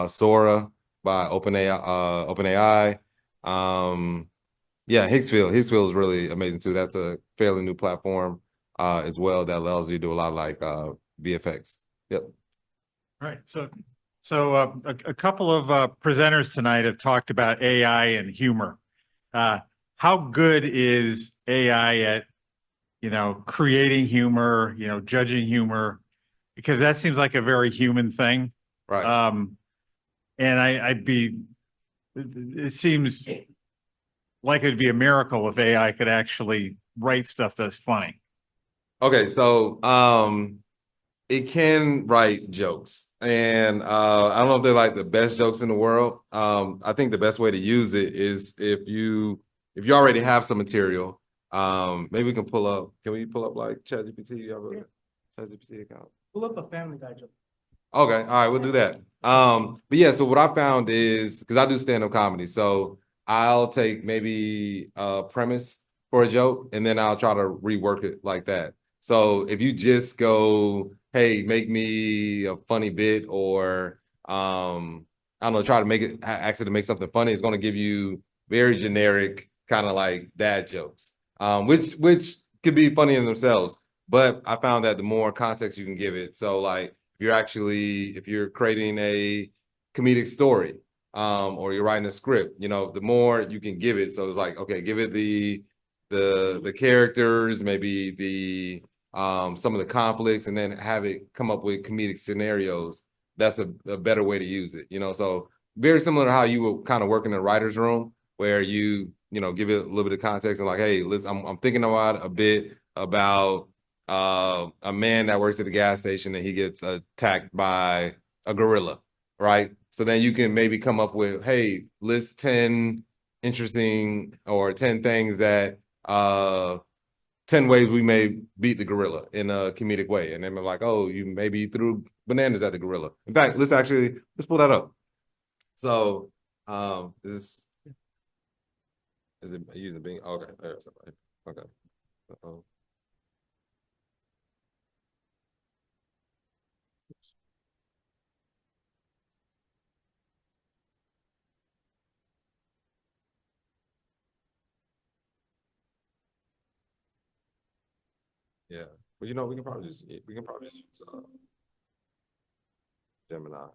[SPEAKER 21] Sora by OpenAI. Yeah, Higgsfield is really amazing too. That's a fairly new platform as well that allows you to do a lot of like VFX. Yep.
[SPEAKER 2] All right. So a couple of presenters tonight have talked about AI and humor. How good is AI at, creating humor, judging humor? Because that seems like a very human thing.
[SPEAKER 21] Right.
[SPEAKER 2] And it seems like it'd be a miracle if AI could actually write stuff that's funny.
[SPEAKER 21] Okay, so it can write jokes, and I don't know if they're like the best jokes in the world. I think the best way to use it is if you already have some material. Maybe we can pull up. Can we pull up like ChatGPT? You have a ChatGPT account?
[SPEAKER 13] Pull up a Family Guy joke.
[SPEAKER 21] Okay, all right, we'll do that. But yeah, so what I found is because I do stand-up comedy, so I'll take maybe a premise for a joke and then I'll try to rework it like that. So if you just go, hey, make me a funny bit, or I don't know, try to make it actually to make something funny, it's going to give you very generic kind of like dad jokes, which could be funny in themselves. But I found that the more context you can give it, so like if you're creating a comedic story, or you're writing a script, the more you can give it. So it's like, okay, give it the characters, maybe the some of the conflicts, and then have it come up with comedic scenarios. That's a better way to use it, So very similar to how you would kind of work in a writer's room, where you give it a little bit of context and like, hey, listen, I'm thinking about a bit about a man that works at a gas station and he gets attacked by a gorilla, right? So then you can maybe come up with, hey, list 10 interesting or 10 things that 10 ways we may beat the gorilla in a comedic way. And then they're like, oh, you threw bananas at the gorilla. In fact, let's pull that up. So is it using Bing? Okay, there's somebody. Okay. Uh-oh. Yeah, but we can probably just use Gemini.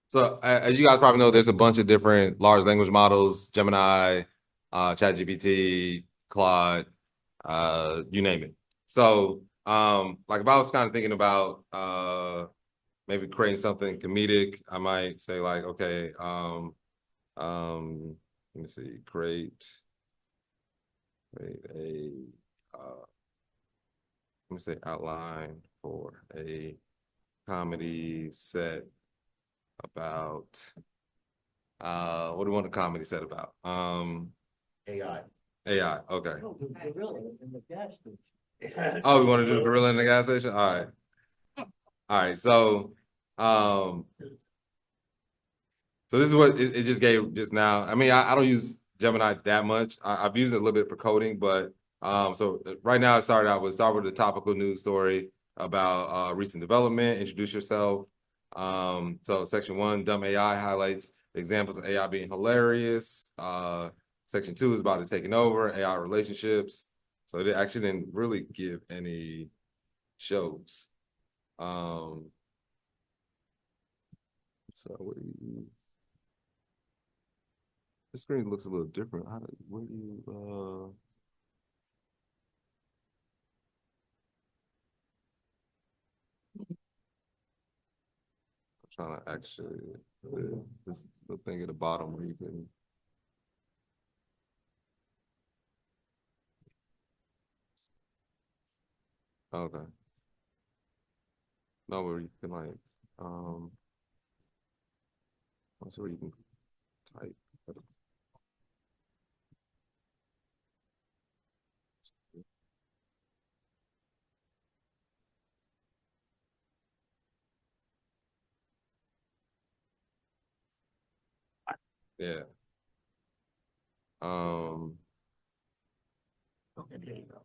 [SPEAKER 21] So as you guys probably know, there's a bunch of different large language models: Gemini, ChatGPT, Claude, you name it. So like if I was kind of thinking about maybe creating something comedic, I might say like, okay, let me see, create a let me say outline for a comedy set about what do you want a comedy set about?
[SPEAKER 18] AI.
[SPEAKER 21] AI, okay.
[SPEAKER 18] No, the gorilla in the gas station.
[SPEAKER 21] Oh, we want to do the gorilla in the gas station? All right. So this is what it just gave just now. I mean, I don't use Gemini that much. I've used it a little bit for coding, but so right now start with a topical news story about recent development. Introduce yourself. So section 1, dumb AI, highlights examples of AI being hilarious. Section 2 is about it taking over, AI relationships. So it actually didn't really give any shows. So The screen looks a little different. Where do you, I'm trying to actually, this the thing at the bottom where you can. Okay. No, where you can like, that's where you can type. Yeah.
[SPEAKER 11] Okay, there you go.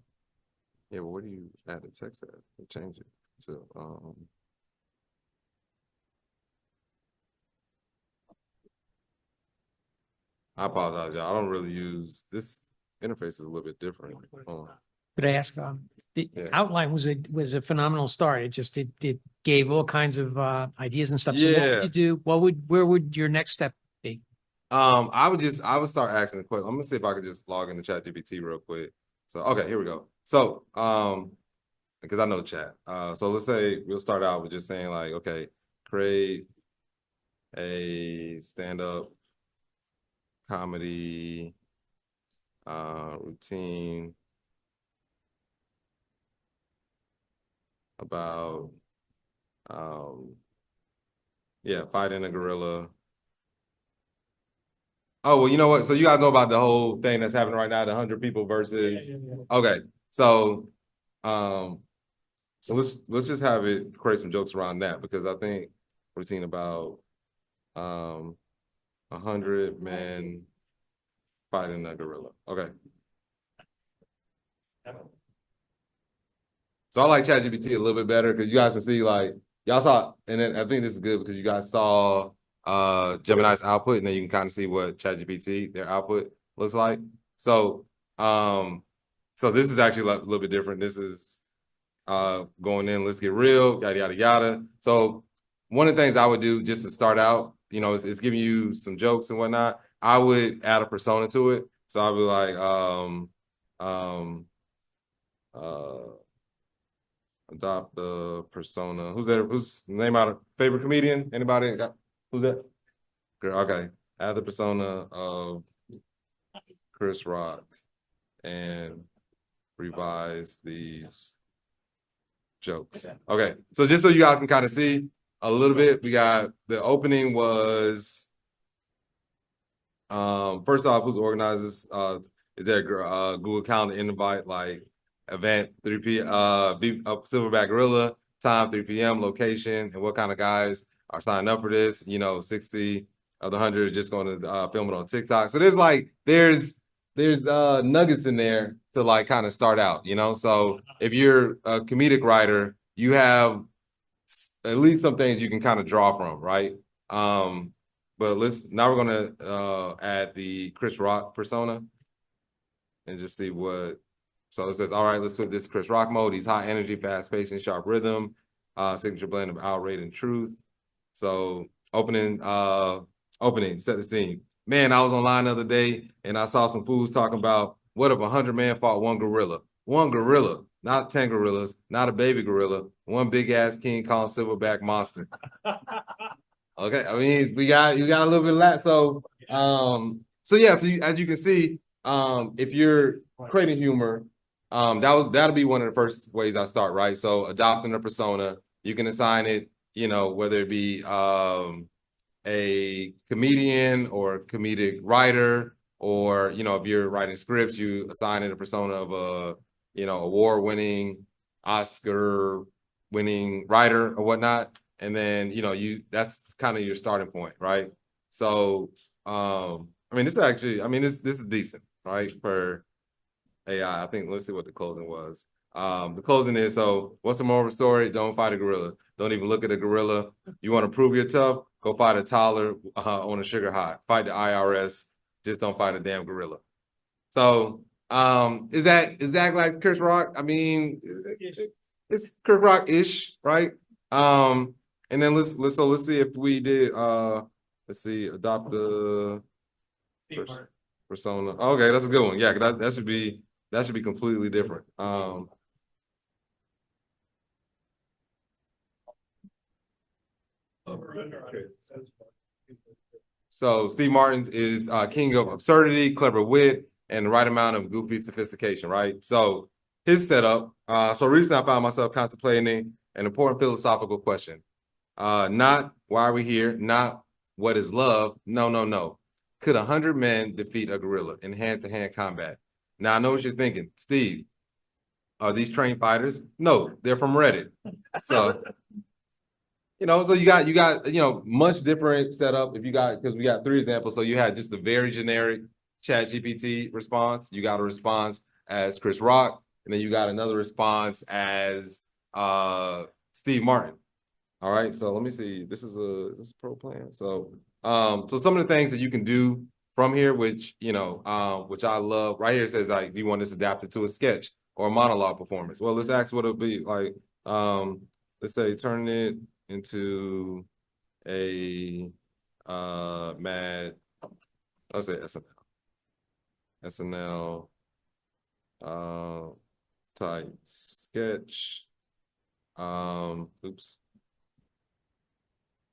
[SPEAKER 21] Yeah, but where do you add the text at? And change it to, I apologize, y'all. I don't really use, this interface is a little bit different.
[SPEAKER 16] Could I ask, the
[SPEAKER 21] Yeah.
[SPEAKER 16] outline was a phenomenal start. It gave all kinds of ideas and stuff. So what would
[SPEAKER 21] Yeah.
[SPEAKER 16] you do? Where would your next step be?
[SPEAKER 21] I would start asking the question. I'm gonna see if I could just log into ChatGPT real quick. So, okay, here we go. So, because I know chat. So let's say we'll start out with just saying like, okay, create a stand-up comedy routine about yeah, fighting a gorilla. Oh, well, you know what? So you guys know about the whole thing that's happening right now, the 100 people versus okay. So so let's just have it create some jokes around that, because I think routine about 100 men fighting a gorilla. Okay. So I like ChatGPT a little bit better because you guys can see like y'all saw, and then I think this is good because you guys saw Gemini's output, and then you can kind of see what ChatGPT their output looks like. So so this is actually a little bit different. This is going in, let's get real, yada yada yada. So one of the things I would do just to start out, you know, is giving you some jokes and whatnot. I would add a persona to it. So I'll be like, adopt the persona. Who's there? Who's name out of favorite comedian? Anybody got who's that? Girl, okay. Add the persona of Chris Rock and revise these jokes. Okay. So just so you guys can kind of see a little bit, we got the opening was first off, who's organizes? Is there a Google Calendar invite like event 3 p.m. Silverback Gorilla, time 3 p.m. location, and what kind of guys are signing up for this? You know, 60 of the 100 are just going to film it on TikTok. So there's nuggets in there to like kind of start out, you know. So if you're a comedic writer, you have at least some things you can kind of draw from, right? But now we're gonna add the Chris Rock persona and just see what. So it says, all right, let's flip this Chris Rock mode. He's high energy, fast paced, and sharp rhythm, signature blend of outrage and truth. So opening, set the scene. Man, I was online the other day and I saw some fools talking about what if 100 men fought one gorilla? One gorilla, not 10 gorillas, not a baby gorilla, one big ass King Kong silverback monster. Okay, I mean, you got a little bit of that. So, so yeah, so as you can see, if you're creating humor, that'll be one of the first ways I start, right? So adopting a persona, you can assign it, you know, whether it be a comedian or comedic writer, or, you know, if you're writing scripts, you assign it a persona of a, you know, award-winning, Oscar-winning writer or whatnot. And then, you know, that's kind of your starting point, right? So, I mean, this is decent, right? For AI. I think, let's see what the closing was. The closing is, so what's the moral of the story? Don't fight a gorilla. Don't even look at a gorilla. You want to prove you're tough? Go fight a toddler on a sugar high. Fight the IRS. Just don't fight a damn gorilla. So, is that like Chris Rock? I mean, it's Chris Rock-ish, right? And then let's see if we did let's see, adopt the Persona. Okay, that's a good one. Yeah, that should be completely different. So Steve Martin is king of absurdity, clever wit, and the right amount of goofy sophistication, right? So his setup. So recently I found myself contemplating an important philosophical question. Not why are we here? Not what is love? No. Could 100 men defeat a gorilla in hand-to-hand combat? Now I know what you're thinking, Steve. Are these trained fighters? No, they're from Reddit. So so you got much different setup if you got, because we got 3 examples. So you had just a very generic chat GPT response. You got a response as Chris Rock, and then you got another response as Steve Martin. All right, so let me see. Is this a pro plan? So so some of the things that you can do from here, which which I love, right here it says like, do you want this adapted to a sketch or a monologue performance? Well, let's ask what it'll be like. Let's say turn it into a let's say SNL type sketch. Oops.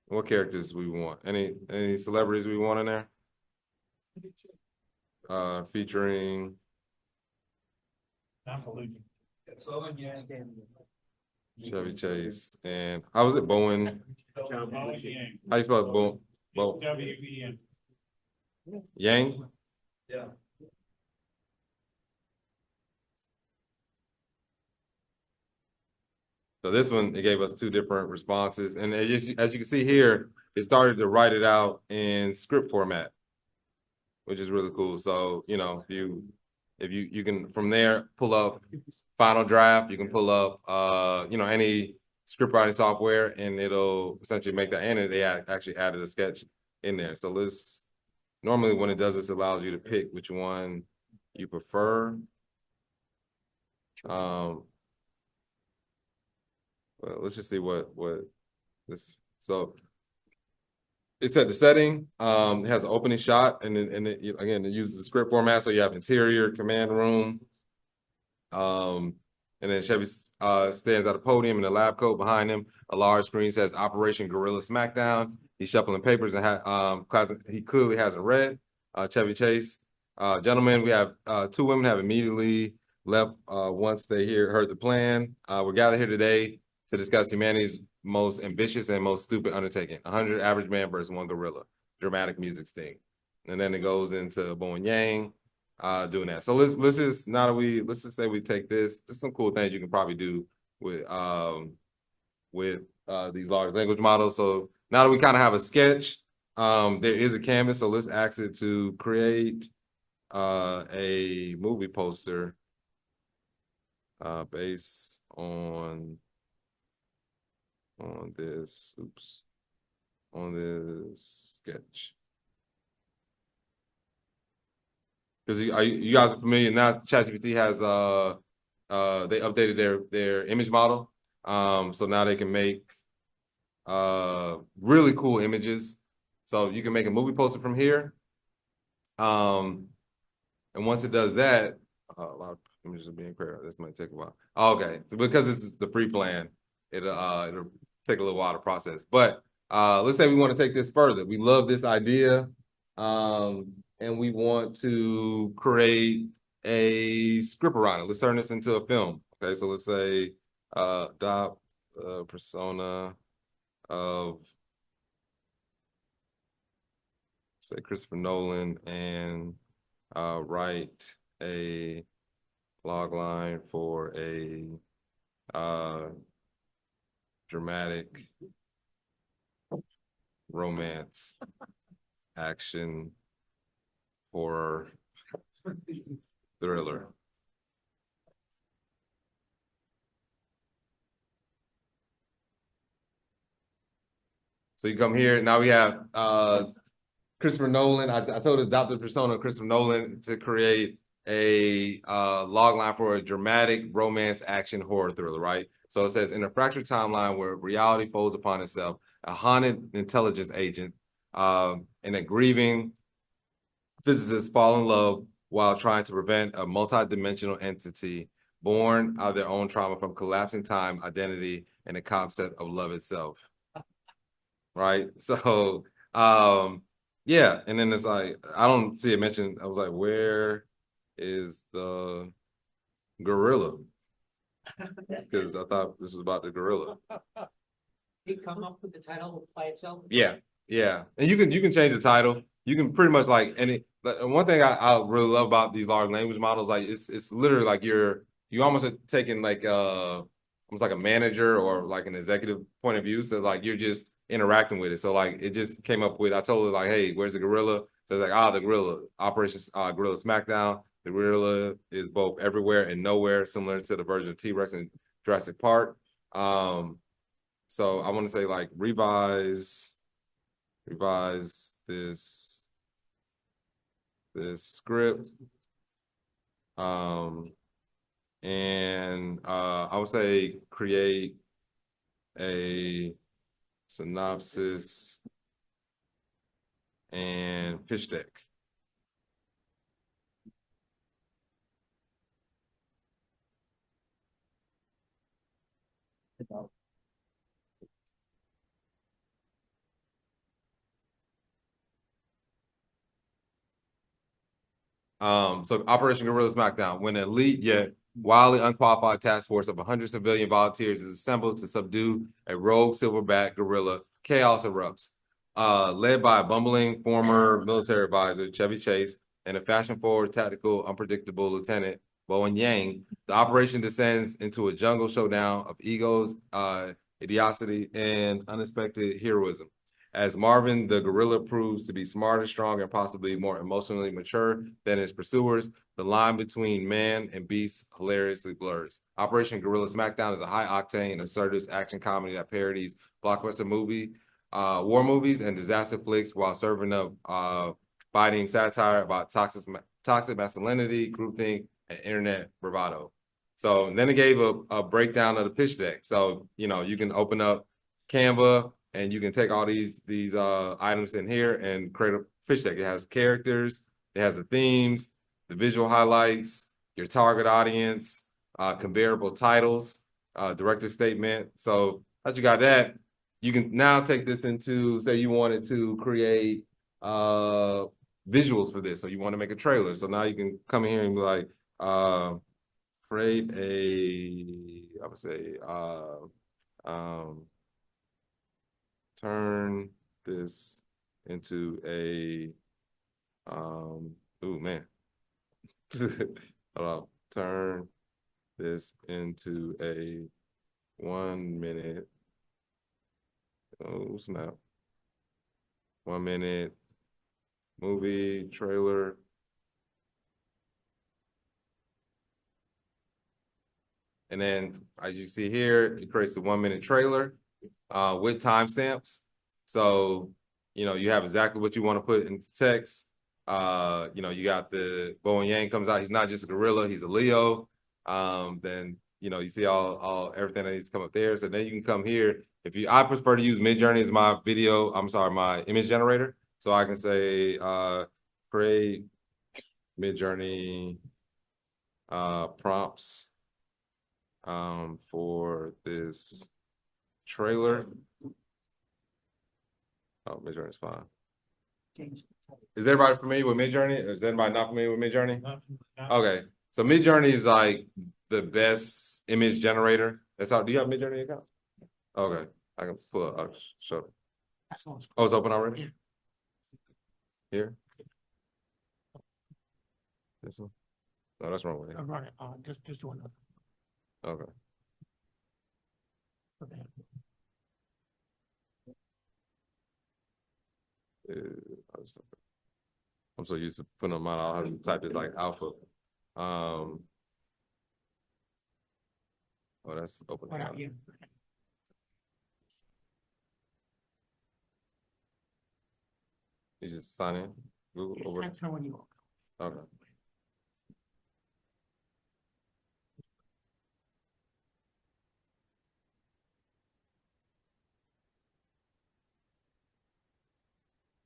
[SPEAKER 21] What characters we want? Any celebrities we want in there? Featuring Chevy Chase and how was it? Bowen. How you spell it? Bowen. W-E-N. Yang? Yeah. So this one, it gave us 2 different responses. And as you can see here, it started to write it out in script format, which is really cool. So, if you can from there pull up Final Draft, you can pull up any script writing software, and it'll essentially make that, and they actually added a sketch in there. So normally when it does this, it allows you to pick which one you prefer. Well, let's just see what this. So it said the setting it has an opening shot, and again it uses the script format. So you have interior, command room, and then Chevy stands at a podium in a lab coat. Behind him, a large screen says Operation Gorilla Smackdown. He's shuffling papers and he clearly hasn't read. Chevy Chase, gentlemen, we have 2 women have immediately left once they heard the plan. We're gathered here today to discuss humanity's most ambitious and most stupid undertaking: 100 average man versus 1 gorilla. Dramatic music sting, and then it goes into Bowen Yang doing that. So let's just let's just say we take this. Just some cool things you can probably do with these large language models. So now that we kind of have a sketch, there is a canvas. So let's ask it to create a movie poster based on this sketch. Because you guys are familiar now, ChatGPT has they updated their image model. So now they can make really cool images. So you can make a movie poster from here. And once it does that, a lot of images are being created. This might take a while. Okay, so because this is the pre-plan, it'll take a little while to process. But let's say we want to take this further. We love this idea, and we want to create a script around it. Let's turn this into a film. Okay, so let's say adopt the persona of, say, Christopher Nolan, and write a log line for a dramatic romance action horror thriller. So you come here, now we have Christopher Nolan. I told us adopt the persona of Christopher Nolan to create a log line for a dramatic romance action horror thriller, right? So it says, in a fractured timeline where reality folds upon itself, a haunted intelligence agent and a grieving physicists fall in love while trying to prevent a multidimensional entity born out of their own trauma from collapsing time, identity, and the concept of love itself. Right? So, yeah, and then it's like, I don't see it mentioned. I was like, where is the gorilla? Because I thought this was about the gorilla.
[SPEAKER 16] They come up with the title by itself?
[SPEAKER 21] Yeah, yeah. And you can change the title. You can pretty much like any, one thing I really love about these large language models, like it's literally like you almost are taking like almost like a manager or like an executive point of view. So like you're just interacting with it. So like it just came up with, I told it like, hey, where's the gorilla? So it's like, the gorilla, Operations Gorilla Smackdown. The gorilla is both everywhere and nowhere, similar to the version of T-Rex in Jurassic Park. So I want to say like revise this script. And I would say create a synopsis and pitch deck. So Operation Guerrilla Smackdown, when an elite yet wildly unqualified task force of 100 civilian volunteers is assembled to subdue a rogue silverback gorilla, chaos erupts. Led by a bumbling former military advisor, Chevy Chase, and a fashion-forward, tactical, unpredictable Lieutenant Bowen Yang, the operation descends into a jungle showdown of egos, idiocy, and unexpected heroism. As Marvin, the gorilla, proves to be smarter, stronger, and possibly more emotionally mature than his pursuers, the line between man and beast hilariously blurs. Operation Guerrilla Smackdown is a high-octane, assertive action comedy that parodies blockbuster war movies and disaster flicks while serving up biting satire about toxic masculinity, groupthink, and internet bravado. So then it gave a breakdown of the pitch deck. So, you can open up Canva and you can take all these items in here and create a pitch deck. It has characters, it has the themes, the visual highlights, your target audience, comparable titles, director statement. So as you got that, you can now take this into, say you wanted to create visuals for this, so you want to make a trailer. So now you can come in here and be like, create I would say, turn this into a, oh man, hold on, turn this into a 1 minute, oh snap, 1 minute movie trailer. And then as you see here, it creates a 1 minute trailer with timestamps. So, you have exactly what you want to put into text. You got the Bowen Yang comes out. He's not just a gorilla, he's a Leo. Then, you see all everything that needs to come up there. So then you can come here. I prefer to use Midjourney as my my image generator. So I can say, create Midjourney prompts for this trailer. Oh, Midjourney is fine. Is everybody familiar with Midjourney? Or is anybody not familiar with Midjourney? Okay, so Midjourney is like the best image generator. That's how. Do you have a Midjourney account? Okay, I can pull up. I'll show. Oh, it's open already. Here. This one. No, that's wrong with it.
[SPEAKER 11] Run it. Just do another.
[SPEAKER 21] Okay.
[SPEAKER 11] Okay.
[SPEAKER 21] I'm so used to putting them on. I'll have to type this like alpha. Oh, that's open.
[SPEAKER 11] Yeah.
[SPEAKER 21] You just sign in. Google over.
[SPEAKER 11] That's not when you
[SPEAKER 21] Okay.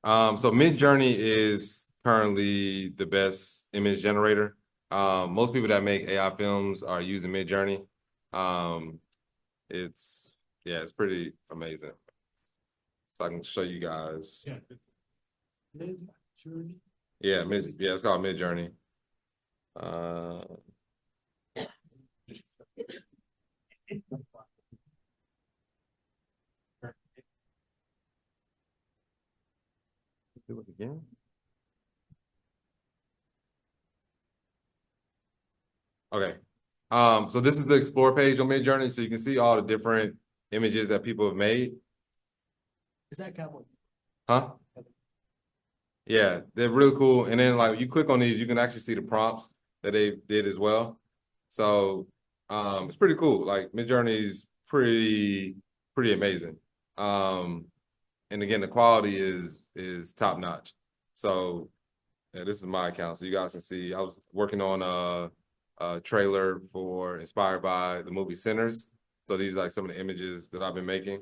[SPEAKER 21] So Midjourney is currently the best image generator. Most people that make AI films are using Midjourney. It's pretty amazing. So I can show you guys. Yeah, it's called Midjourney. Do it again. Okay. So this is the explore page on Midjourney, so you can see all the different images that people have made.
[SPEAKER 17] Is that cowboy?
[SPEAKER 21] Huh? Yeah, they're really cool. And then like you click on these, you can actually see the prompts that they did as well. So it's pretty cool. Like Midjourney's pretty amazing. And again, the quality is top notch. So yeah, this is my account, so you guys can see. I was working on a trailer inspired by the movie Sinners. So these are like some of the images that I've been making.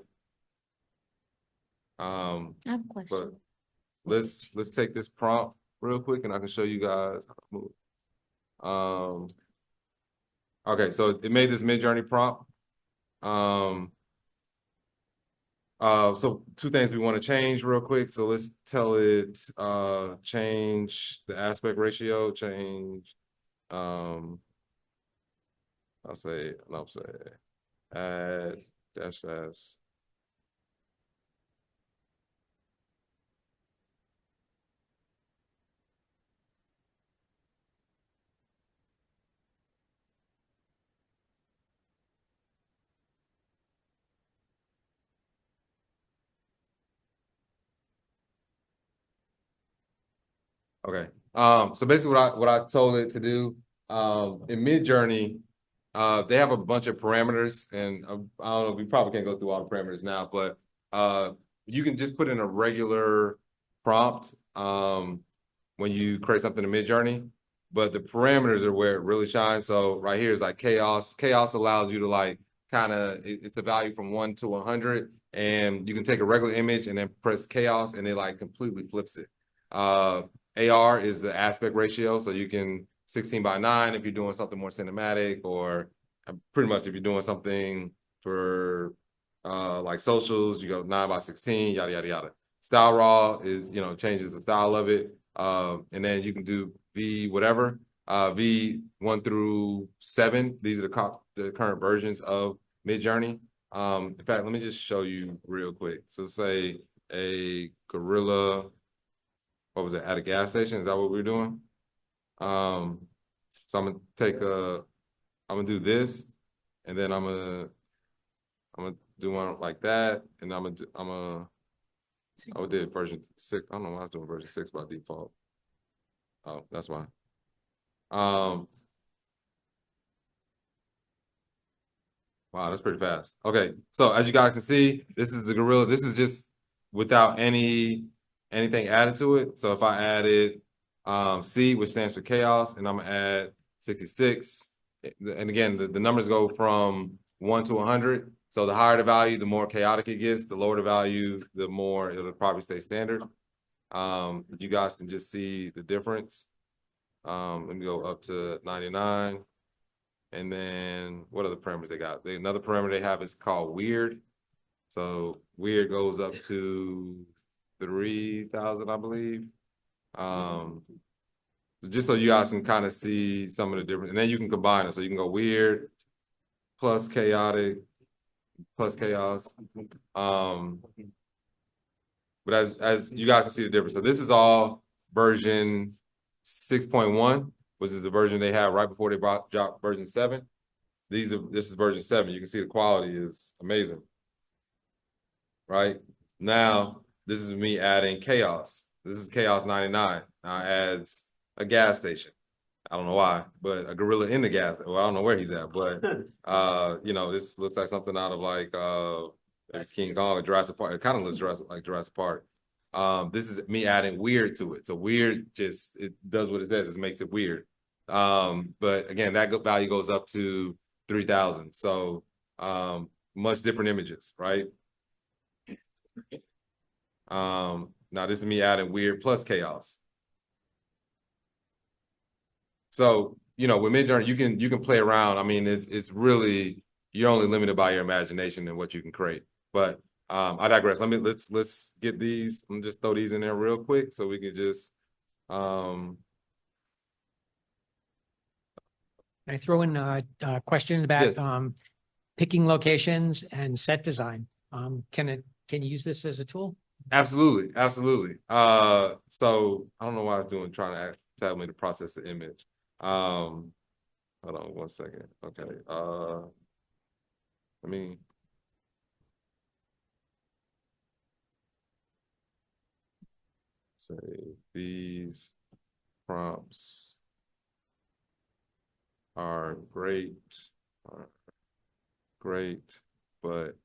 [SPEAKER 20] I have a question.
[SPEAKER 21] But let's take this prompt real quick, and I can show you guys how to move. Okay, so it made this Midjourney prompt. So two things we want to change real quick. So let's tell it change the aspect ratio, change I'll say add -s. Okay. So basically what I told it to do, in Midjourney, they have a bunch of parameters, and I don't know, we probably can't go through all the parameters now, but you can just put in a regular prompt when you create something in Midjourney, but the parameters are where it really shines. So right here is like chaos. Chaos allows you to like it's a value from 1 to 100, and you can take a regular image and then press chaos, and it like completely flips it. AR is the aspect ratio, so you can 16:9 if you're doing something more cinematic, or pretty much if you're doing something for like socials, you go 9:16, yada yada yada. Style raw is, changes the style of it, and then you can do V whatever. V 1 through 7. These are the current versions of Midjourney. In fact, let me just show you real quick. So say a gorilla. What was it, at a gas station? Is that what we're doing? So I'm gonna do this, and then I'm gonna do one like that, and I did version 6. I don't know why I was doing version 6 by default. Oh, that's why. Wow, that's pretty fast. Okay, so as you guys can see, this is the gorilla. This is just without anything added to it. So if I added C, which stands for chaos, and I'm gonna add 66, and again, the numbers go from 1 to 100. So the higher the value, the more chaotic it gets. The lower the value, the more it'll probably stay standard. You guys can just see the difference. Let me go up to 99. And then what other parameters they got? Another parameter they have is called weird. So weird goes up to 3,000, I believe. Just so you guys can kind of see some of the different, and then you can combine it. So you can go weird plus chaotic plus chaos. But as you guys can see the difference. So this is all version 6.1, which is the version they have right before they dropped version 7. This is version 7. You can see the quality is amazing. Right? Now, this is me adding chaos. This is chaos 99. Now it adds a gas station. I don't know why, but a gorilla in the gas. Well, I don't know where he's at, but this looks like something out of like King Kong or Jurassic Park. It kind of looks like Jurassic Park. This is me adding weird to it. So weird it does what it says. It makes it weird. But again, that value goes up to 3,000. So much different images, right? Now this is me adding weird plus chaos. So, you know, with Midjourney, you can play around. I mean, it's really, you're only limited by your imagination and what you can create. But I digress. Let's get these. Let me just throw these in there real quick so we can just
[SPEAKER 16] Can I throw in a question about
[SPEAKER 21] Yes.
[SPEAKER 16] picking locations and set design? Can you use this as a tool?
[SPEAKER 21] Absolutely, absolutely. So I don't know why I was trying to tell me to process the image. Hold on 1 second. Okay. Let me. Say these prompts are great, but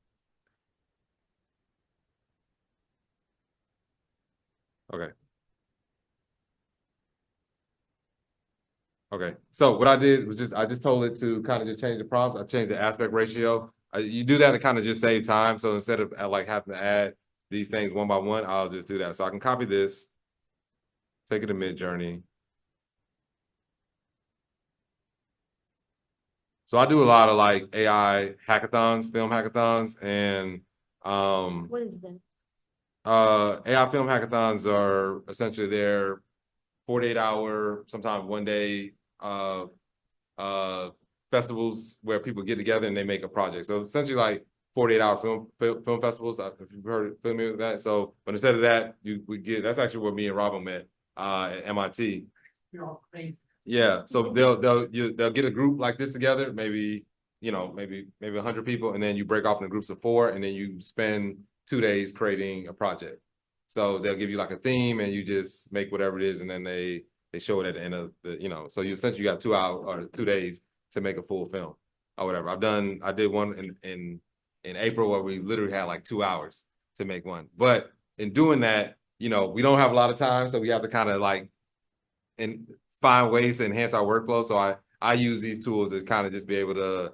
[SPEAKER 21] okay. Okay, so what I did was I just told it to kind of just change the prompt. I changed the aspect ratio. You do that to kind of just save time. So instead of like having to add these things one by one, I'll just do that. So I can copy this, take it to Midjourney. So I do a lot of like AI hackathons, film hackathons, and
[SPEAKER 10] What is that?
[SPEAKER 21] AI film hackathons are essentially their 48-hour, sometimes 1 day festivals where people get together and they make a project. So essentially like 48-hour film festivals, if you've heard familiar with that. So, but instead of that, that's actually where me and Robin met at MIT.
[SPEAKER 11] You're all crazy.
[SPEAKER 21] Yeah, so they'll get a group like this together, maybe 100 people, and then you break off into groups of 4, and then you spend 2 days creating a project. So they'll give you like a theme, and you just make whatever it is, and then they show it at the end of the, so you essentially got 2 hours or 2 days to make a full film or whatever. I did one in April where we literally had like 2 hours to make one. But in doing that, we don't have a lot of time, so we have to kind of like find ways to enhance our workflow. So I use these tools to kind of just be able to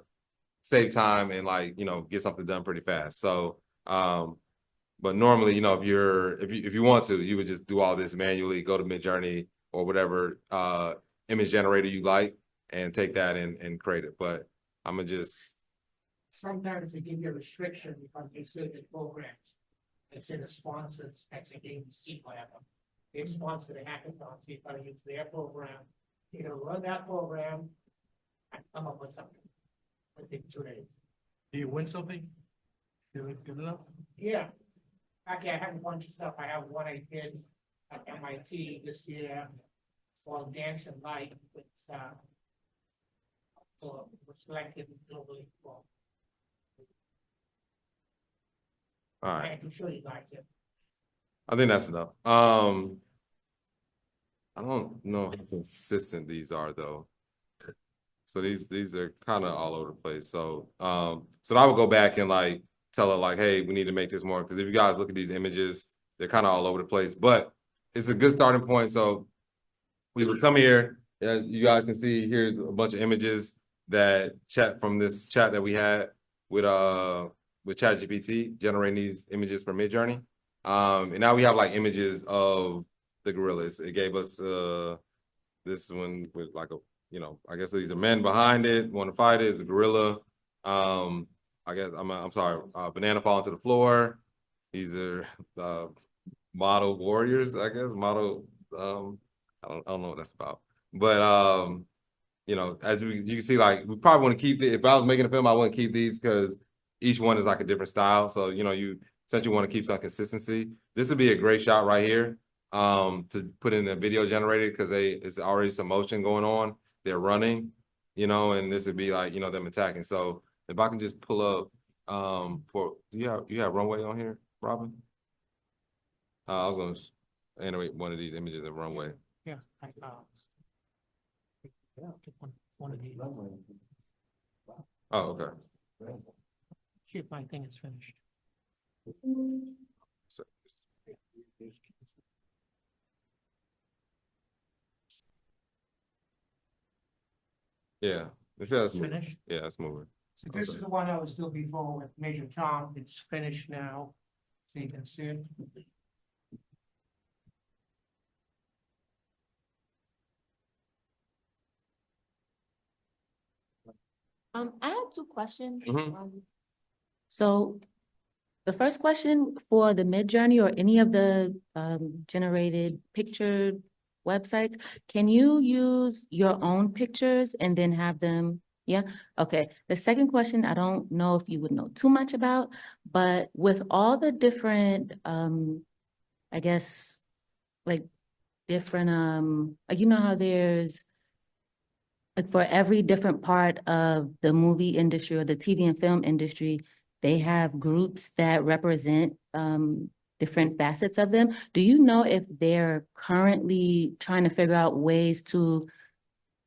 [SPEAKER 21] save time and like, get something done pretty fast. So, but normally, if you want to, you would just do all this manually, go to Midjourney or whatever image generator you like and take that and create it. But I'm gonna just.
[SPEAKER 11] Sometimes they give you a restriction because they say the programs. They say the sponsors, as they gave the seat, whatever. They sponsor the hackathon, so you gotta use their program. You gotta run that program and come up with something. I think 2 days.
[SPEAKER 13] Do you win something? Do it good enough?
[SPEAKER 11] Yeah. Actually, I have a bunch of stuff. I have one I did at MIT this year for Dance and Light, which was selected globally for.
[SPEAKER 21] All right.
[SPEAKER 11] I can show you guys it.
[SPEAKER 21] I think that's enough. I don't know how consistent these are though. So these are kind of all over the place. So so I would go back and like tell her like, hey, we need to make this more, because if you guys look at these images, they're kind of all over the place. But it's a good starting point. So we would come here. You guys can see here's a bunch of images that from this chat that we had with ChatGPT generating these images from Midjourney. And now we have like images of the gorillas. It gave us this one with like I guess these are men behind it. Want to fight it is a gorilla. I guess I'm sorry. Banana falling to the floor. These are model warriors. I guess model. I don't know what that's about. But as you can see, like we probably want to keep it. If I was making a film, I wouldn't keep these because each one is like a different style. So you essentially want to keep some consistency. This would be a great shot right here to put in a video generator because it's already some motion going on. They're running, and this would be like them attacking. So if I can just pull up do you have runway on here, Robin? I was going to animate one of these images of runway.
[SPEAKER 11] Yeah, one of these.
[SPEAKER 21] Oh, okay.
[SPEAKER 11] See if my thing is finished.
[SPEAKER 21] So, yeah, it's
[SPEAKER 11] finished.
[SPEAKER 21] Yeah, it's moving.
[SPEAKER 11] So this is the one I was doing before with Major Tom. It's finished now, so you can see it.
[SPEAKER 20] I have two questions.
[SPEAKER 21] Mhm.
[SPEAKER 20] So the first question for the Midjourney or any of the generated picture websites, can you use your own pictures and then have them? Yeah, okay. The second question, I don't know if you would know too much about, but with all the different, I guess, like different, like, you know how there's like for every different part of the movie industry or the TV and film industry, they have groups that represent different facets of them. Do you know if they're currently trying to figure out ways to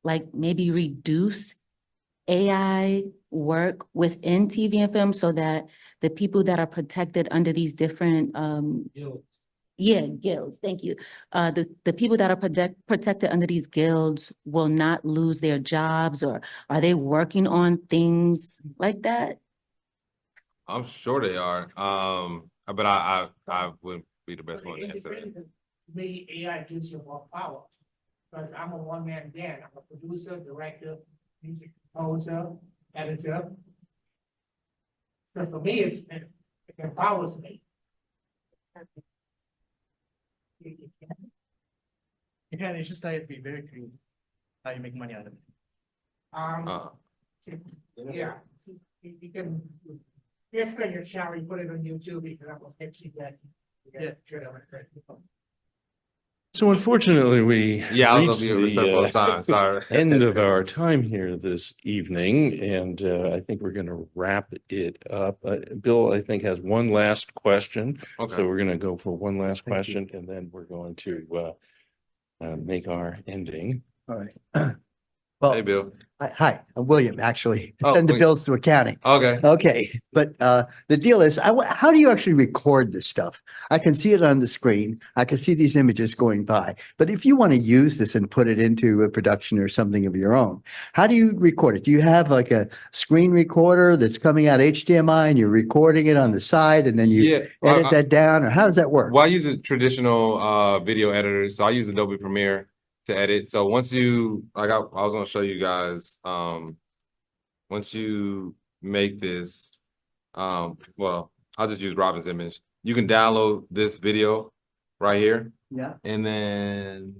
[SPEAKER 20] like maybe reduce AI work within TV and film so that the people that are protected under these different yeah, guilds, thank you. The people that are protected under these guilds will not lose their jobs, or are they working on things like that?
[SPEAKER 21] I'm sure they are. But I wouldn't be the best one to answer that.
[SPEAKER 11] To me, AI gives you more power, because I'm a one-man band. I'm a producer, director, music composer, editor. So for me, it empowers me.
[SPEAKER 3] Yeah, it's just like be very creative. How you make money out of it.
[SPEAKER 11] Yeah, you can, just on your channel, you put it on YouTube, because I'm gonna fix you that.
[SPEAKER 3] Yeah.
[SPEAKER 1] So unfortunately, we
[SPEAKER 21] Yeah, I was
[SPEAKER 1] reached
[SPEAKER 21] gonna be respectful of time, sorry.
[SPEAKER 1] end of our time here this evening, and I think we're going to wrap it up. Bill, I think, has one last question.
[SPEAKER 21] Okay.
[SPEAKER 1] So we're going to go for one last question, and then we're going to make our ending.
[SPEAKER 15] All right. Well,
[SPEAKER 21] Hey, Bill.
[SPEAKER 15] Hi, I'm William, actually.
[SPEAKER 21] Oh,
[SPEAKER 15] Send the
[SPEAKER 21] wait.
[SPEAKER 15] bills to accounting.
[SPEAKER 21] Okay.
[SPEAKER 15] Okay, but the deal is, how do you actually record this stuff? I can see it on the screen. I can see these images going by. But if you want to use this and put it into a production or something of your own, how do you record it? Do you have like a screen recorder that's coming out HDMI and you're recording it on the side and then you edit that down? Or how does that work?
[SPEAKER 21] Well, I use a traditional video editor. So I use Adobe Premiere to edit. So once you, like I was gonna show you guys, once you make this, well, I'll just use Robin's image. You can download this video right here.
[SPEAKER 15] Yeah.
[SPEAKER 21] And then,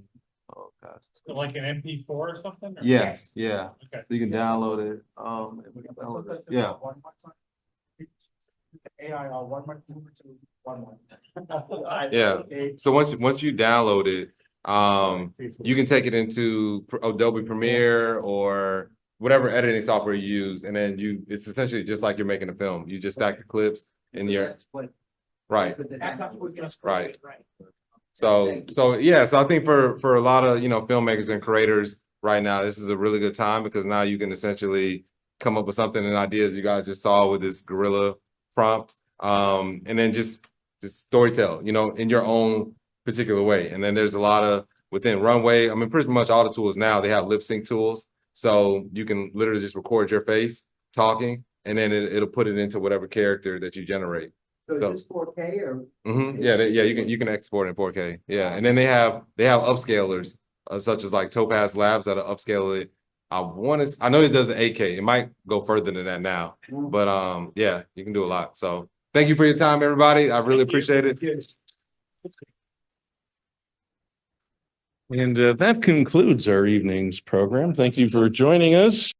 [SPEAKER 21] oh gosh.
[SPEAKER 2] Like an MP4 or something? Or?
[SPEAKER 21] Yes, yeah.
[SPEAKER 2] Okay.
[SPEAKER 21] So you can download it. Yeah.
[SPEAKER 2] AI on one
[SPEAKER 21] Yeah. So once you download it, you can take it into Adobe Premiere or whatever editing software you use, and then it's essentially just like you're making a film. You just stack the clips in your right. Right. So yeah, so I think for a lot of filmmakers and creators right now, this is a really good time, because now you can essentially come up with something and ideas you guys just saw with this guerrilla prompt, and then just storytell, in your own particular way. And then there's a lot of within Runway. I mean, pretty much all the tools now, they have lip sync tools. So you can literally just record your face talking, and then it'll put it into whatever character that you generate.
[SPEAKER 15] So just 4K or?
[SPEAKER 21] Yeah, you can export in 4K. Yeah, and then they have upscalers such as like Topaz Labs that'll upscale it. I know it does an 8K. It might go further than that now, but yeah, you can do a lot. So thank you for your time, everybody. I really appreciate it.
[SPEAKER 1] And that concludes our evening's program. Thank you for joining us.